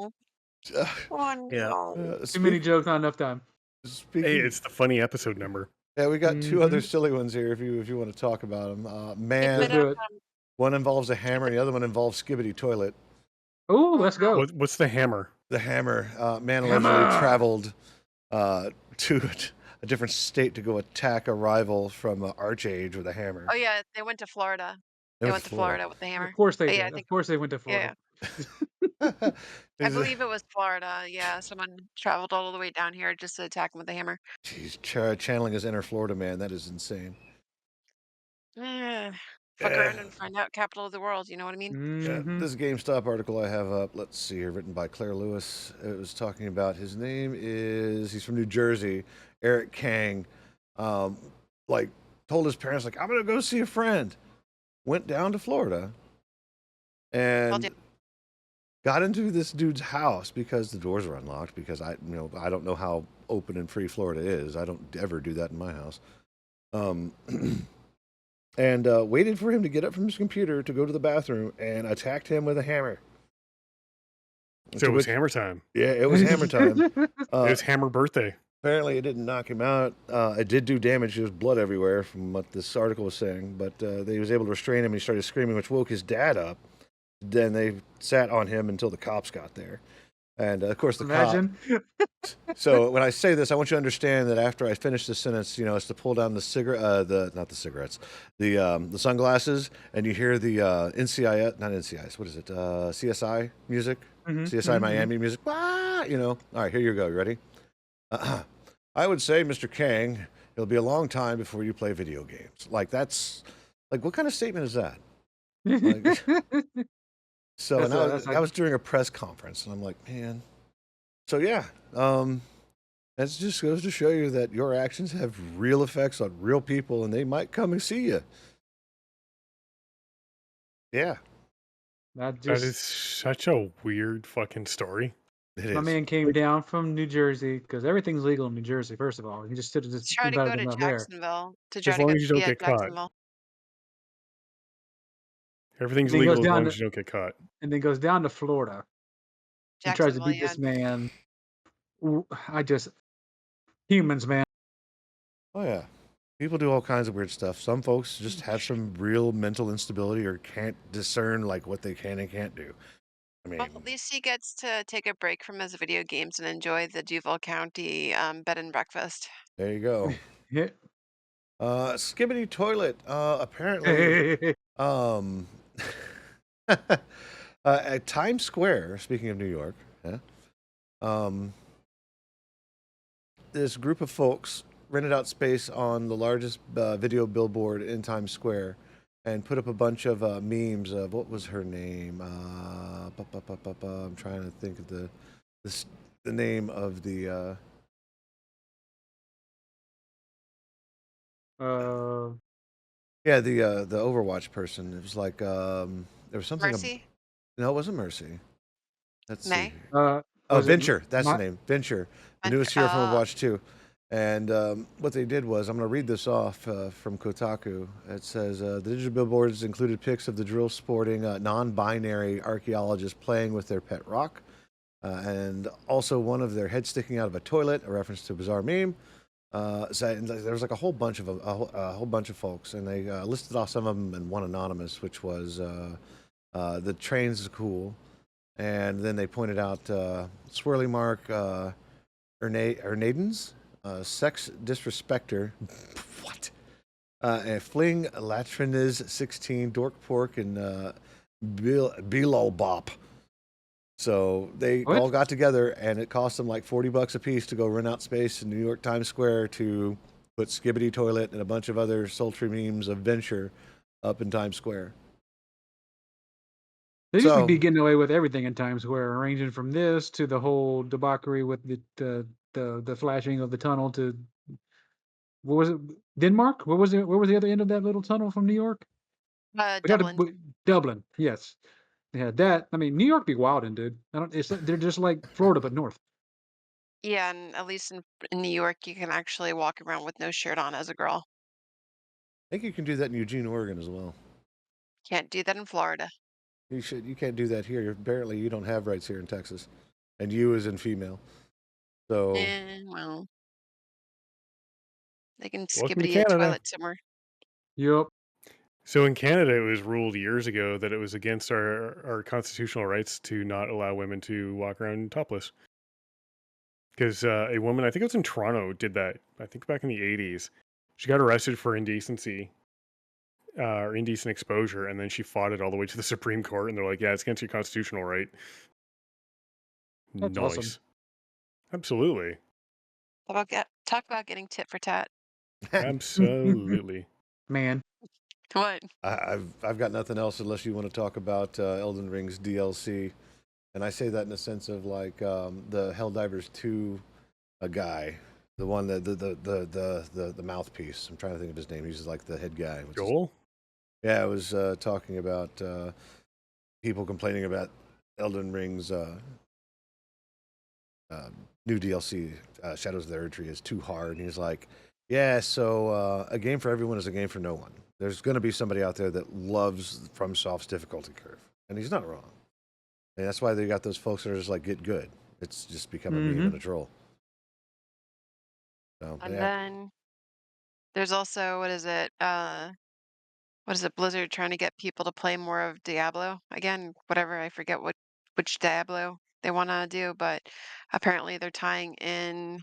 Speaker 4: no.
Speaker 1: Uh,
Speaker 4: Oh
Speaker 3: Yeah.
Speaker 4: no.
Speaker 2: Too many
Speaker 1: speak,
Speaker 2: jokes, not enough time.
Speaker 3: Hey,
Speaker 1: speaking,
Speaker 3: it's the funny episode number.
Speaker 1: yeah, we got two other
Speaker 2: Mhm.
Speaker 1: silly ones here. If you want to talk about them,
Speaker 4: Keep
Speaker 1: man,
Speaker 2: Let's
Speaker 4: it up.
Speaker 2: do it.
Speaker 1: one involves a hammer, and the other one involves Skibidi Toilet.
Speaker 2: Oh,
Speaker 4: Oh
Speaker 2: let's
Speaker 4: no.
Speaker 2: go.
Speaker 3: What's the hammer?
Speaker 1: The hammer, man allegedly
Speaker 2: Hammer.
Speaker 1: traveled to a different state to go attack a rival from Archage with a hammer.
Speaker 4: Oh yeah, they went to Florida.
Speaker 1: They
Speaker 4: They
Speaker 1: went
Speaker 4: went
Speaker 1: to
Speaker 4: to Florida with the hammer.
Speaker 2: Of course they
Speaker 4: Oh, yeah,
Speaker 2: did.
Speaker 4: I
Speaker 2: Of
Speaker 4: think.
Speaker 2: course they went to
Speaker 4: Yeah,
Speaker 2: Florida.
Speaker 4: I
Speaker 1: He's a-
Speaker 4: believe it was Florida. Yeah, someone traveled all the way down here just to attack him with a hammer.
Speaker 1: He's channeling his inner Florida man. That is insane.
Speaker 4: Fuck
Speaker 1: Yeah.
Speaker 4: around and find out capital of the world. You know what I mean?
Speaker 1: Yeah,
Speaker 2: Mhm.
Speaker 1: this GameStop article I have up, let's see here, written by Claire Lewis. It was talking about his name is, he's from New Jersey, Eric Kang. Like, told his parents, like, I'm going to go see a friend. Went down to Florida and
Speaker 4: do-
Speaker 1: got into this dude's house because the doors were unlocked because I don't know how open and free Florida is. I don't ever do that in my house. And waited for him to get up from his computer to go to the bathroom and attacked him with a hammer.
Speaker 3: So
Speaker 1: To
Speaker 3: it was
Speaker 1: which-
Speaker 3: hammer time.
Speaker 1: Yeah, it was hammer time.
Speaker 3: It was hammer birthday.
Speaker 1: Apparently, it didn't knock him out. It did do damage. There was blood everywhere from what this article was saying. But they was able to restrain him. And he started screaming, which woke his dad up. Then they sat on him until the cops got there. And, of course, the
Speaker 2: Imagine.
Speaker 1: So when I say this, I want you to understand that after I finish this sentence, it's to pull down the not the cigarettes, the sunglasses, and you hear the NCIS, not NCIS, what is it? CSI music,
Speaker 2: Mhm,
Speaker 1: CSI
Speaker 2: mhm,
Speaker 1: Miami music. Wah! All right, here you go. You ready? I would say, Mr. Kang, it'll be a long time before you play video games. Like that's like what kind of statement is that?
Speaker 2: mhm.
Speaker 1: So
Speaker 2: That's
Speaker 1: and
Speaker 2: a- that's
Speaker 1: that
Speaker 2: like-
Speaker 1: was during a press conference, and I'm like, man. So yeah, that just goes to show you that your actions have real effects on real people, and they might come and see you. Yeah,
Speaker 2: That
Speaker 3: That is
Speaker 2: just
Speaker 3: such a weird fucking story.
Speaker 1: it
Speaker 2: my
Speaker 1: is.
Speaker 2: man came down from New Jersey because everything's legal in New Jersey. First of all, he just should have just
Speaker 4: Try to go
Speaker 2: invited
Speaker 4: to
Speaker 2: them up there.
Speaker 4: Jacksonville to
Speaker 3: As
Speaker 4: try to
Speaker 3: long
Speaker 4: go.
Speaker 3: as you don't
Speaker 4: Yeah,
Speaker 3: get caught.
Speaker 4: Jacksonville.
Speaker 3: Everything's
Speaker 2: Then he goes
Speaker 3: legal as
Speaker 2: down
Speaker 3: long
Speaker 2: to-
Speaker 3: as you don't get caught.
Speaker 2: And then goes down to Florida and tries to
Speaker 4: Jacksonville.
Speaker 2: beat
Speaker 4: Yeah.
Speaker 2: this man. Humans, man.
Speaker 1: Oh yeah, people do all kinds of weird stuff. Some folks just have some real mental instability or can't discern like what they can and can't do. I mean,
Speaker 4: Well, at least he gets to take a break from his video games and enjoy the Duval County bed and breakfast.
Speaker 1: there you go.
Speaker 2: Yeah.
Speaker 1: Skibidi Toilet. Apparently, at Times Square. Speaking of New York, this group of folks rented out space on the largest video billboard in Times Square, and put up a bunch of memes of what was her name? I'm trying to think of the name of the. Yeah, the Overwatch person. It was like there was something.
Speaker 4: Mercy?
Speaker 1: No, it wasn't Mercy. Let's
Speaker 4: May?
Speaker 1: see.
Speaker 2: Was it
Speaker 1: Venture. That's
Speaker 2: Ma-
Speaker 1: the name. Venture. The
Speaker 4: Venture,
Speaker 1: newest hero from
Speaker 4: oh.
Speaker 1: Overwatch 2. And what they did was, I'm going to read this off from Kotaku. It says, the digital billboards included pics of the drill sporting non-binary archaeologists playing with their pet rock. And also one of their heads sticking out of a toilet, a reference to a bizarre meme. And there was like a whole bunch of a whole bunch of folks, and they listed off some of them and one anonymous, which was the trains is cool, and then they pointed out Swirly Mark, Ernadens, Sex Disrespecter, what? And Fling Latriniz 16, Dork Pork, and Bilo Bop. So they
Speaker 2: What?
Speaker 1: all got together, and it cost them like $40 a piece to go rent out space in New York Times Square to put Skibidi Toilet and a bunch of other sultry memes of Venture up in Times Square.
Speaker 2: They used to
Speaker 1: So-
Speaker 2: be getting away with everything in Times Square, ranging from this to the whole debauchery with the flashing of the tunnel to what was it? Denmark? What was it? Where was the other end of that little tunnel from New York? We had to-
Speaker 4: Dublin.
Speaker 2: Dublin. Yes, they had that. I mean, New York be wildin', dude. I don't. They're just like Florida but north.
Speaker 4: Yeah, and at least in New York, you can actually walk around with no shirt on as a girl.
Speaker 1: I think you can do that in Eugene, Oregon as well.
Speaker 4: Can't do that in Florida.
Speaker 1: You should. You can't do that here. Apparently, you don't have rights here in Texas, and you as in female. So
Speaker 4: Well, they can
Speaker 3: Welcome to
Speaker 4: skibidi a
Speaker 3: Canada.
Speaker 4: toilet somewhere.
Speaker 2: Yup.
Speaker 3: So in Canada, it was ruled years ago that it was against our constitutional rights to not allow women to walk around topless. Because a woman, I think it was in Toronto, did that. I think back in the 80s. She got arrested for indecency or indecent exposure, and then she fought it all the way to the Supreme Court, and they're like, yeah, it's against your constitutional right.
Speaker 2: That's awesome.
Speaker 3: Nice. Absolutely.
Speaker 4: Talk about getting tit for tat.
Speaker 3: Absolutely.
Speaker 2: Man.
Speaker 4: What?
Speaker 1: I've got nothing else unless you want to talk about Elden Ring's DLC, and I say that in the sense of like the Helldivers 2 guy, the one that the mouthpiece. I'm trying to think of his name. He's like the head guy.
Speaker 3: Joel?
Speaker 1: Yeah, I was talking about people complaining about Elden Ring's new DLC, Shadows of the Erdtree, is too hard. And he's like, yeah, so a game for everyone is a game for no one. There's going to be somebody out there that loves FromSoft's difficulty curve. And he's not wrong. And that's why they got those folks that are just like, get good. It's just become a meme and a troll. So,
Speaker 4: And
Speaker 1: yeah.
Speaker 4: then there's also what is it? Blizzard trying to get people to play more of Diablo again? Whatever, I forget which Diablo they want to do, but apparently they're tying in,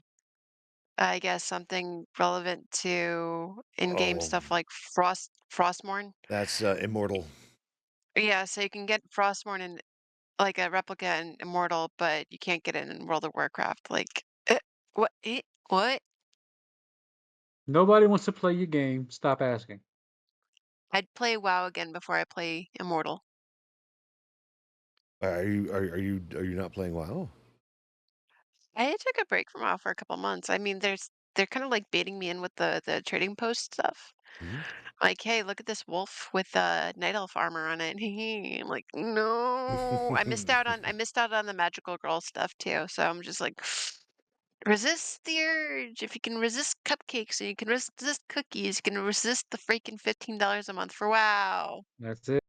Speaker 4: I guess, something relevant to in-game
Speaker 1: Oh,
Speaker 4: stuff like Frostmourne.
Speaker 1: that's Immortal.
Speaker 4: Yeah, so you can get Frostmourne in like a replica in Immortal, but you can't get it in World of Warcraft. Like, what? What?
Speaker 2: Nobody wants to play your game. Stop asking.
Speaker 4: I'd play WoW again before I play Immortal.
Speaker 1: Are you not playing WoW?
Speaker 4: I took a break from WoW for a couple months. I mean, they're kind of like baiting me in with the trading post stuff.
Speaker 1: Mhm.
Speaker 4: Like, hey, look at this wolf with night elf armor on it. I'm like, no, I missed out on the magical girl stuff too. So I'm just like, resist the urge. If you can resist cupcakes and you can resist cookies, you can resist the freaking $15 a month for WoW.
Speaker 2: That's it.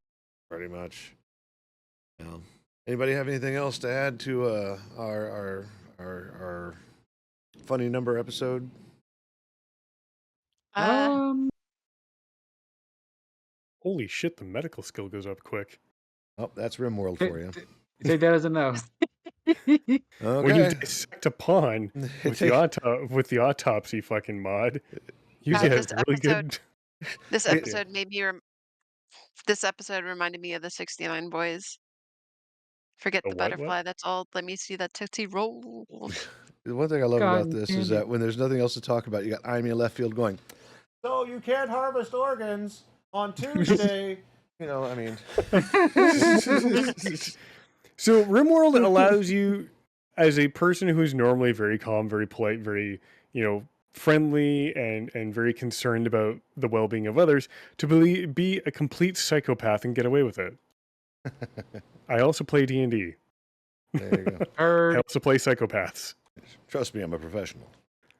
Speaker 1: Pretty much. Yeah. Anybody have anything else to add to our funny number episode?
Speaker 4: Uh,
Speaker 3: Holy shit, the medical skill goes up quick.
Speaker 1: Oh, that's RimWorld for you.
Speaker 2: Take that as a no.
Speaker 3: When you
Speaker 1: Okay.
Speaker 3: dissect a pawn with the autopsy fucking mod, you
Speaker 4: God,
Speaker 3: get really good.
Speaker 4: this
Speaker 1: Yeah.
Speaker 4: episode made me. This episode reminded me of the 69 Boys. Forget
Speaker 3: A
Speaker 4: the
Speaker 3: what?
Speaker 4: butterfly. That's all. Let me see that Tootsie Roll.
Speaker 1: The one thing I love about
Speaker 2: Cotton
Speaker 1: this is
Speaker 2: candy.
Speaker 1: that when there's nothing else to talk about, you got I'm in left field going, so you can't harvest organs on Tuesday. You know, I mean.
Speaker 3: So RimWorld allows you, as a person who's normally very calm, very polite, very, friendly and very concerned about the well-being of others, to be a complete psychopath and get away with it. I also play D&D.
Speaker 1: There you go.
Speaker 3: I
Speaker 2: Heard.
Speaker 3: also play psychopaths.
Speaker 1: Trust me, I'm a professional.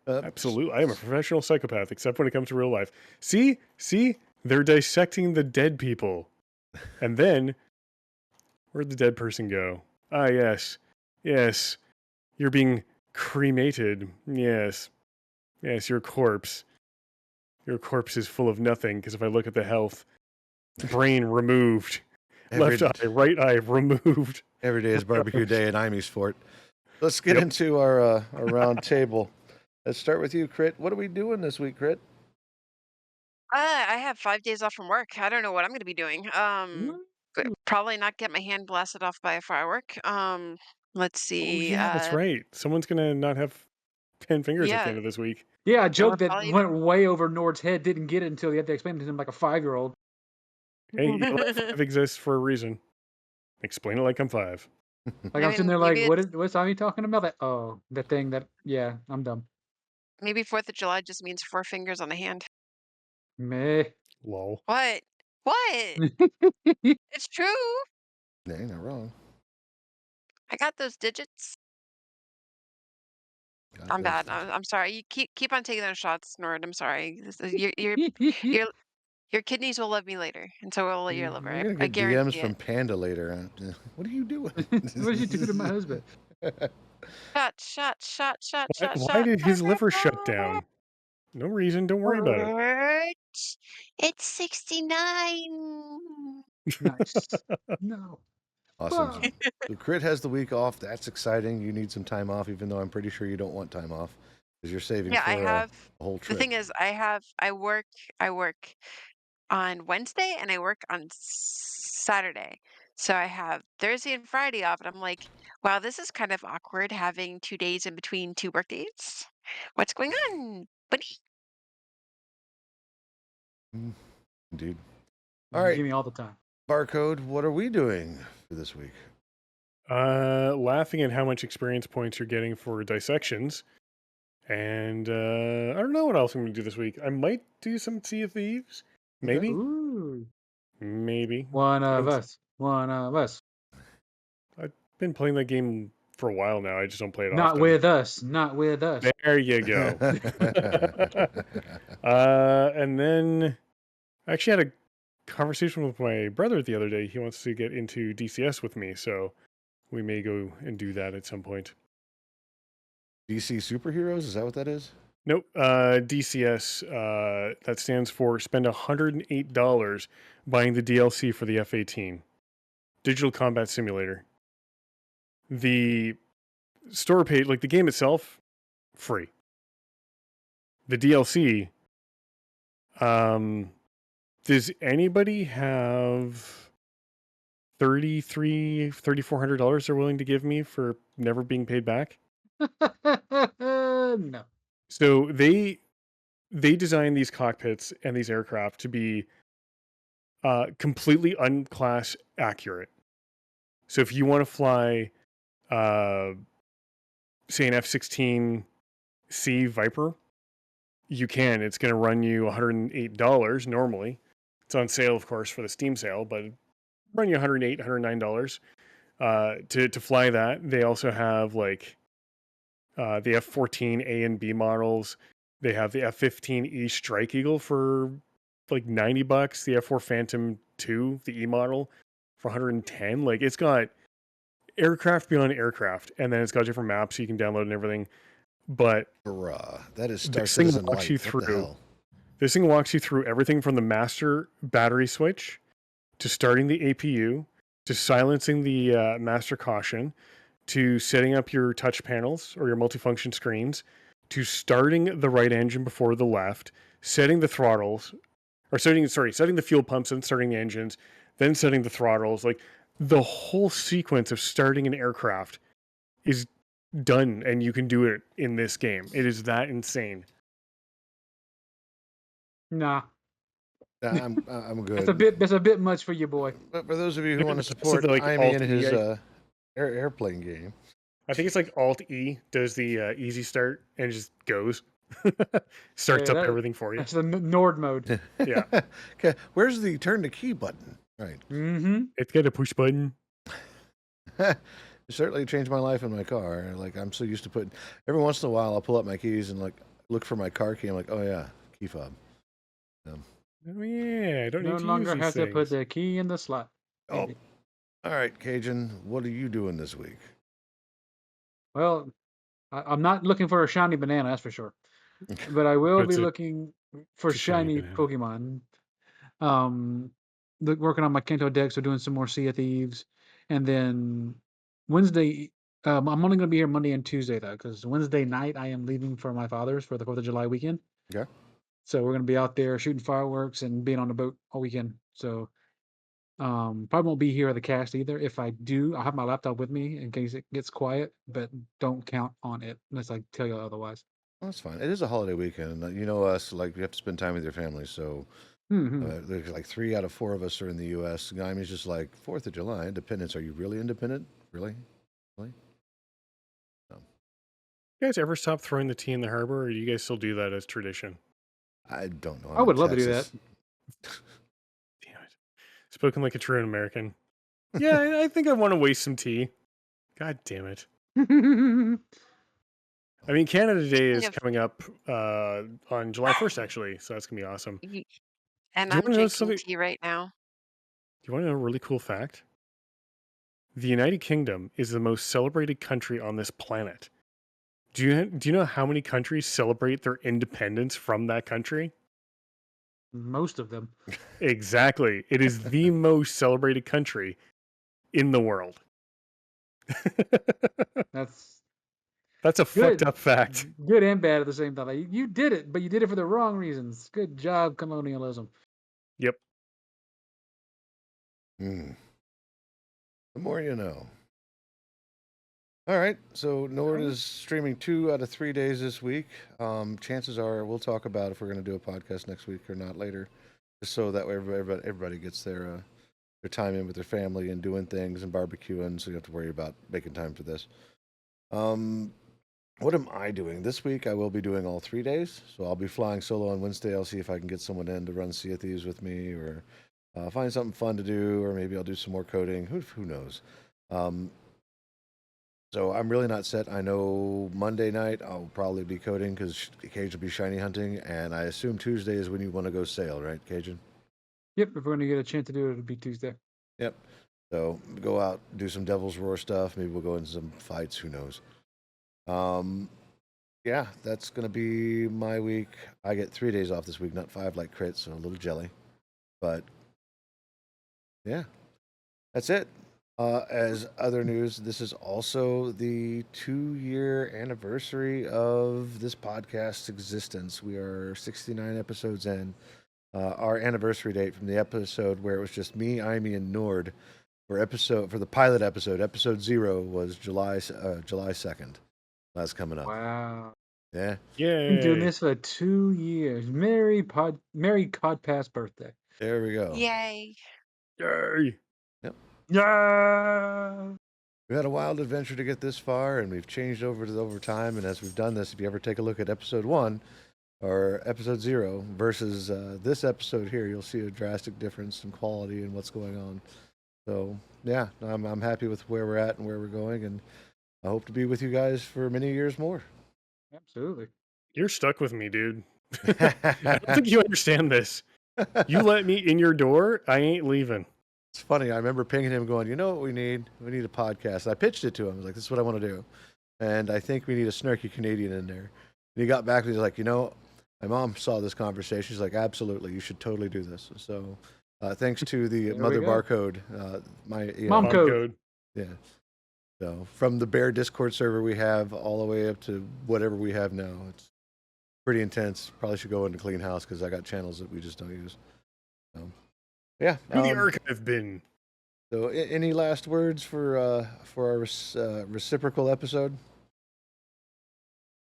Speaker 3: Absolutely. I am a professional psychopath, except when it comes to real life. See? They're dissecting the dead people. And then, where'd the dead person go? Ah, yes. Yes. You're being cremated. Yes. Yes, your corpse. Your corpse is full of nothing, because if I look at the health, brain removed. Left eye, right eye removed.
Speaker 1: Every day is barbecue day at Imy's Fort. Let's get into our round table. Let's start with you, Crit. What are we doing this week, Crit?
Speaker 4: I have 5 days off from work. I don't know what I'm going to be doing. Probably not get my hand blasted off by a firework. Let's
Speaker 3: Oh,
Speaker 4: see.
Speaker 3: yeah, that's right. Someone's going to not have 10 fingers at the
Speaker 4: Yeah,
Speaker 3: end of this week.
Speaker 2: Yeah, a
Speaker 4: I'll
Speaker 2: joke that
Speaker 4: probably
Speaker 2: went way over Nord's head, didn't get it until he had to explain it to him like a 5-year-old.
Speaker 3: Hey, five exists for a reason. Explain it like I'm 5.
Speaker 2: Like
Speaker 4: I
Speaker 2: I'm sitting
Speaker 4: mean,
Speaker 2: there like, what's Tommy talking about? That the thing that I'm dumb.
Speaker 4: maybe 4th of July just means 4 fingers on a hand.
Speaker 2: Meh.
Speaker 3: Lol.
Speaker 4: What? What? It's true.
Speaker 1: Nah, you're not wrong.
Speaker 4: I got those digits.
Speaker 1: God
Speaker 4: I'm
Speaker 1: does
Speaker 4: bad.
Speaker 1: things.
Speaker 4: I'm sorry. You keep on taking those shots, Nord. I'm sorry. Your your kidneys will love me later, and so will your liver.
Speaker 1: You're gonna
Speaker 4: I
Speaker 1: get DMs
Speaker 4: guarantee it.
Speaker 1: from Panda later. What are you doing?
Speaker 2: What did you do to my husband?
Speaker 4: Shot, shot, shot, shot,
Speaker 3: Why,
Speaker 4: shot,
Speaker 3: why
Speaker 4: shot.
Speaker 3: did his liver shut down? No reason. Don't worry about it.
Speaker 4: Hurt. It's 69.
Speaker 2: Nice. No.
Speaker 1: Awesome.
Speaker 2: Fuck.
Speaker 1: So Crit has the week off. That's exciting. You need some time off, even though I'm pretty sure you don't want time off because you're saving
Speaker 4: Yeah, I
Speaker 1: for
Speaker 4: have.
Speaker 1: a whole
Speaker 4: The
Speaker 1: trip.
Speaker 4: thing is, I work on Wednesday and I work on Saturday. So I have Thursday and Friday off, and I'm like, wow, this is kind of awkward having 2 days in between two work days. What's going on, buddy?
Speaker 1: Indeed. All right,
Speaker 2: Give me all the time.
Speaker 1: Barcode, what are we doing for this week?
Speaker 3: Laughing at how much experience points you're getting for dissections. And I don't know what else I'm going to do this week. I might do some Sea of Thieves. Maybe.
Speaker 2: Ooh.
Speaker 3: Maybe.
Speaker 2: One of
Speaker 3: Depends.
Speaker 2: us. One of us.
Speaker 3: I've been playing that game for a while now. I just don't play it
Speaker 2: Not
Speaker 3: often.
Speaker 2: with us. Not with us.
Speaker 3: There you go. And then I actually had a conversation with my brother the other day. He wants to get into DCS with me, so we may go and do that at some point.
Speaker 1: DC Superheroes, is that what that is?
Speaker 3: Nope. DCS, that stands for spend $108 buying the DLC for the F-18. Digital Combat Simulator. The store page, like the game itself, free. The DLC, does anybody have $3,400 they're willing to give me for never being paid back?
Speaker 2: No.
Speaker 3: So they designed these cockpits and these aircraft to be completely unclass accurate. So if you want to fly, say an F-16C Viper, you can. It's going to run you $108 normally. It's on sale, of course, for the Steam sale, but run you $108, $109 to fly that. They also have like the F-14 A and B models. They have the F-15E Strike Eagle for like $90. The F-4 Phantom 2, the E model, for $110. Like it's got aircraft beyond aircraft, and then it's got different maps so you can download and everything. But
Speaker 1: Hurrah. That is Star
Speaker 3: this thing
Speaker 1: Citizen
Speaker 3: walks
Speaker 1: Light.
Speaker 3: you
Speaker 1: What the
Speaker 3: through.
Speaker 1: hell?
Speaker 3: This thing walks you through everything from the master battery switch to starting the APU to silencing the master caution to setting up your touch panels or your multifunction screens to starting the right engine before the left, setting the throttles, or setting the fuel pumps and starting the engines, then setting the throttles. Like the whole sequence of starting an aircraft is done, and you can do it in this game. It is that insane.
Speaker 2: Nah.
Speaker 1: I'm
Speaker 2: That's a
Speaker 1: good.
Speaker 2: bit much for you, boy.
Speaker 1: But for those of you who
Speaker 3: Maybe
Speaker 1: want to
Speaker 3: the best of
Speaker 1: support
Speaker 3: the, like,
Speaker 1: Jaime in
Speaker 3: Alt-E,
Speaker 1: his airplane game,
Speaker 3: I think it's like Alt-E does the easy start and just goes. Starts
Speaker 2: Yeah,
Speaker 3: up everything for you.
Speaker 2: That's the Nord mode.
Speaker 3: Yeah.
Speaker 1: Okay, where's the turn the key button? Right.
Speaker 2: Mm-hmm.
Speaker 3: It's got a push button.
Speaker 1: It certainly changed my life in my car. Like I'm so used to putting. Every once in a while, I'll pull up my keys and like look for my car key. I'm like, oh yeah, key fob.
Speaker 3: Oh yeah, I don't
Speaker 2: No
Speaker 3: need to
Speaker 2: longer
Speaker 3: use
Speaker 2: have
Speaker 3: these
Speaker 2: to put
Speaker 3: things.
Speaker 2: the key in the slot.
Speaker 1: Oh,
Speaker 2: Baby.
Speaker 1: all right, Cajun. What are you doing this week?
Speaker 2: Well, I'm not looking for a shiny banana, that's for sure. But I will be
Speaker 3: It's a-
Speaker 2: looking for
Speaker 3: it's a shiny
Speaker 2: shiny
Speaker 3: banana.
Speaker 2: Pokemon. Working on my Kanto deck, so doing some more Sea of Thieves. And then Wednesday, I'm only going to be here Monday and Tuesday, though, because Wednesday night I am leaving for my father's for the 4th of July weekend.
Speaker 1: Okay.
Speaker 2: So we're going to be out there shooting fireworks and being on the boat all weekend. So probably won't be here at the cast either. If I do, I'll have my laptop with me in case it gets quiet, but don't count on it unless I tell you otherwise.
Speaker 1: Well, that's fine. It is a holiday weekend. You know us, like, you have to spend time with your family. So there's like 3 out of 4 of us are in the U.S. Guyme's just like, 4th of July, independence. Are you really independent? Really?
Speaker 3: You guys ever stop throwing the tea in the harbor, or do you guys still do that as tradition?
Speaker 1: I don't know.
Speaker 2: I would love to do that.
Speaker 3: Damn it. Spoken like a true American. Yeah, I think I want to waste some tea. God damn it. I mean, Canada Day
Speaker 4: Speaking
Speaker 3: is
Speaker 4: of,
Speaker 3: coming up on July 1st, actually, so that's gonna be awesome.
Speaker 4: and
Speaker 3: Do you
Speaker 4: I'm
Speaker 3: want to know
Speaker 4: drinking
Speaker 3: something?
Speaker 4: tea right now.
Speaker 3: Do you want to know a really cool fact? The United Kingdom is the most celebrated country on this planet. Do you know how many countries celebrate their independence from that country?
Speaker 2: Most of them.
Speaker 3: Exactly. It is the most celebrated country in the world.
Speaker 2: That's
Speaker 3: That's a fucked
Speaker 2: good.
Speaker 3: up fact.
Speaker 2: Good and bad at the same time. Like, you did it, but you did it for the wrong reasons. Good job, colonialism.
Speaker 3: Yep.
Speaker 1: The more you know. All right, so Nord is streaming 2 out of 3 days this week. Chances are we'll talk about if we're going to do a podcast next week or not later, just so that way everybody gets their time in with their family and doing things and barbecuing, so you don't have to worry about making time for this. What am I doing this week? I will be doing all 3 days, so I'll be flying solo on Wednesday. I'll see if I can get someone in to run Sea of Thieves with me, or find something fun to do, or maybe I'll do some more coding. Who knows? So I'm really not set. I know Monday night I'll probably be coding because Cage will be shiny hunting, and I assume Tuesday is when you want to go sail, right, Cajun?
Speaker 2: Yep, if we're going to get a chance to do it, it'll be Tuesday.
Speaker 1: Yep. So go out, do some Devil's Roar stuff. Maybe we'll go into some fights. Who knows? Yeah, that's gonna be my week. I get 3 days off this week, not 5 like Crit, so a little jelly. But yeah, that's it. As other news, this is also the 2-year anniversary of this podcast's existence. We are 69 episodes in. Our anniversary date from the episode where it was just me, Imee, and Nord for the pilot episode 0 was July 2nd. That's coming up.
Speaker 2: Wow.
Speaker 1: Yeah.
Speaker 2: Been doing
Speaker 3: Yay.
Speaker 2: this for 2 years. Merry Codpass birthday.
Speaker 1: There we go.
Speaker 4: Yay.
Speaker 3: Yay.
Speaker 1: Yep.
Speaker 2: Yeah.
Speaker 1: We had a wild adventure to get this far, and we've changed over time. And as we've done this, if you ever take a look at episode 1 or episode 0 versus this episode here, you'll see a drastic difference in quality and what's going on. So yeah, I'm happy with where we're at and where we're going, and I hope to be with you guys for many years more.
Speaker 2: Absolutely.
Speaker 3: You're stuck with me, dude. I don't think you understand this. You let me in your door, I ain't leaving.
Speaker 1: It's funny. I remember pinging him, going, "You know what we need? We need a podcast." I pitched it to him. I was like, "This is what I want to do," and I think we need a snarky Canadian in there. And he got back and he's like, "You know, my mom saw this conversation. She's like, absolutely, you should totally do this." So, thanks to the
Speaker 2: There
Speaker 1: mother
Speaker 2: we go.
Speaker 1: barcode,
Speaker 2: Mom
Speaker 3: Mom
Speaker 2: code.
Speaker 3: code.
Speaker 1: yeah. So from the bare Discord server we have all the way up to whatever we have now, it's pretty intense. Probably should go into clean house because I got channels that we just don't use. So, yeah.
Speaker 3: To the archive bin.
Speaker 1: So, any last words for our reciprocal episode?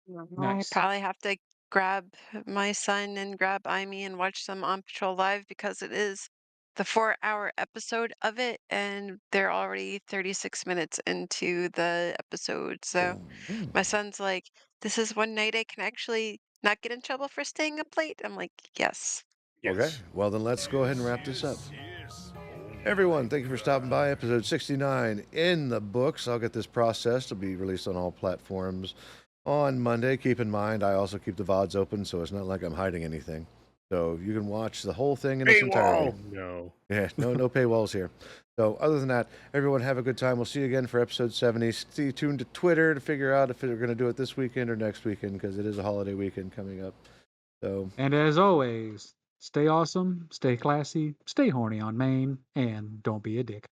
Speaker 4: I
Speaker 2: Nice.
Speaker 4: probably have to grab my son and grab Imee and watch some On Patrol Live because it is the 4-hour episode of it, and they're already 36 minutes into the episode. So my son's like, "This is one night I can actually not get in trouble for staying up late." I'm like, "Yes."
Speaker 3: Yes.
Speaker 1: Okay, well then let's go ahead and wrap this up. Everyone, thank you for stopping by. Episode 69 in the books. I'll get this processed. It'll be released on all platforms on Monday. Keep in mind, I also keep the VODs open, so it's not like I'm hiding anything. So you can watch the whole thing in its entirety.
Speaker 3: Paywall. No.
Speaker 1: Yeah, no paywalls here. So other than that, everyone have a good time. We'll see you again for episode 70. Stay tuned to Twitter to figure out if we're going to do it this weekend or next weekend, because it is a holiday weekend coming up. So
Speaker 2: And as always, stay awesome, stay classy, stay horny on Maine, and don't be a dick.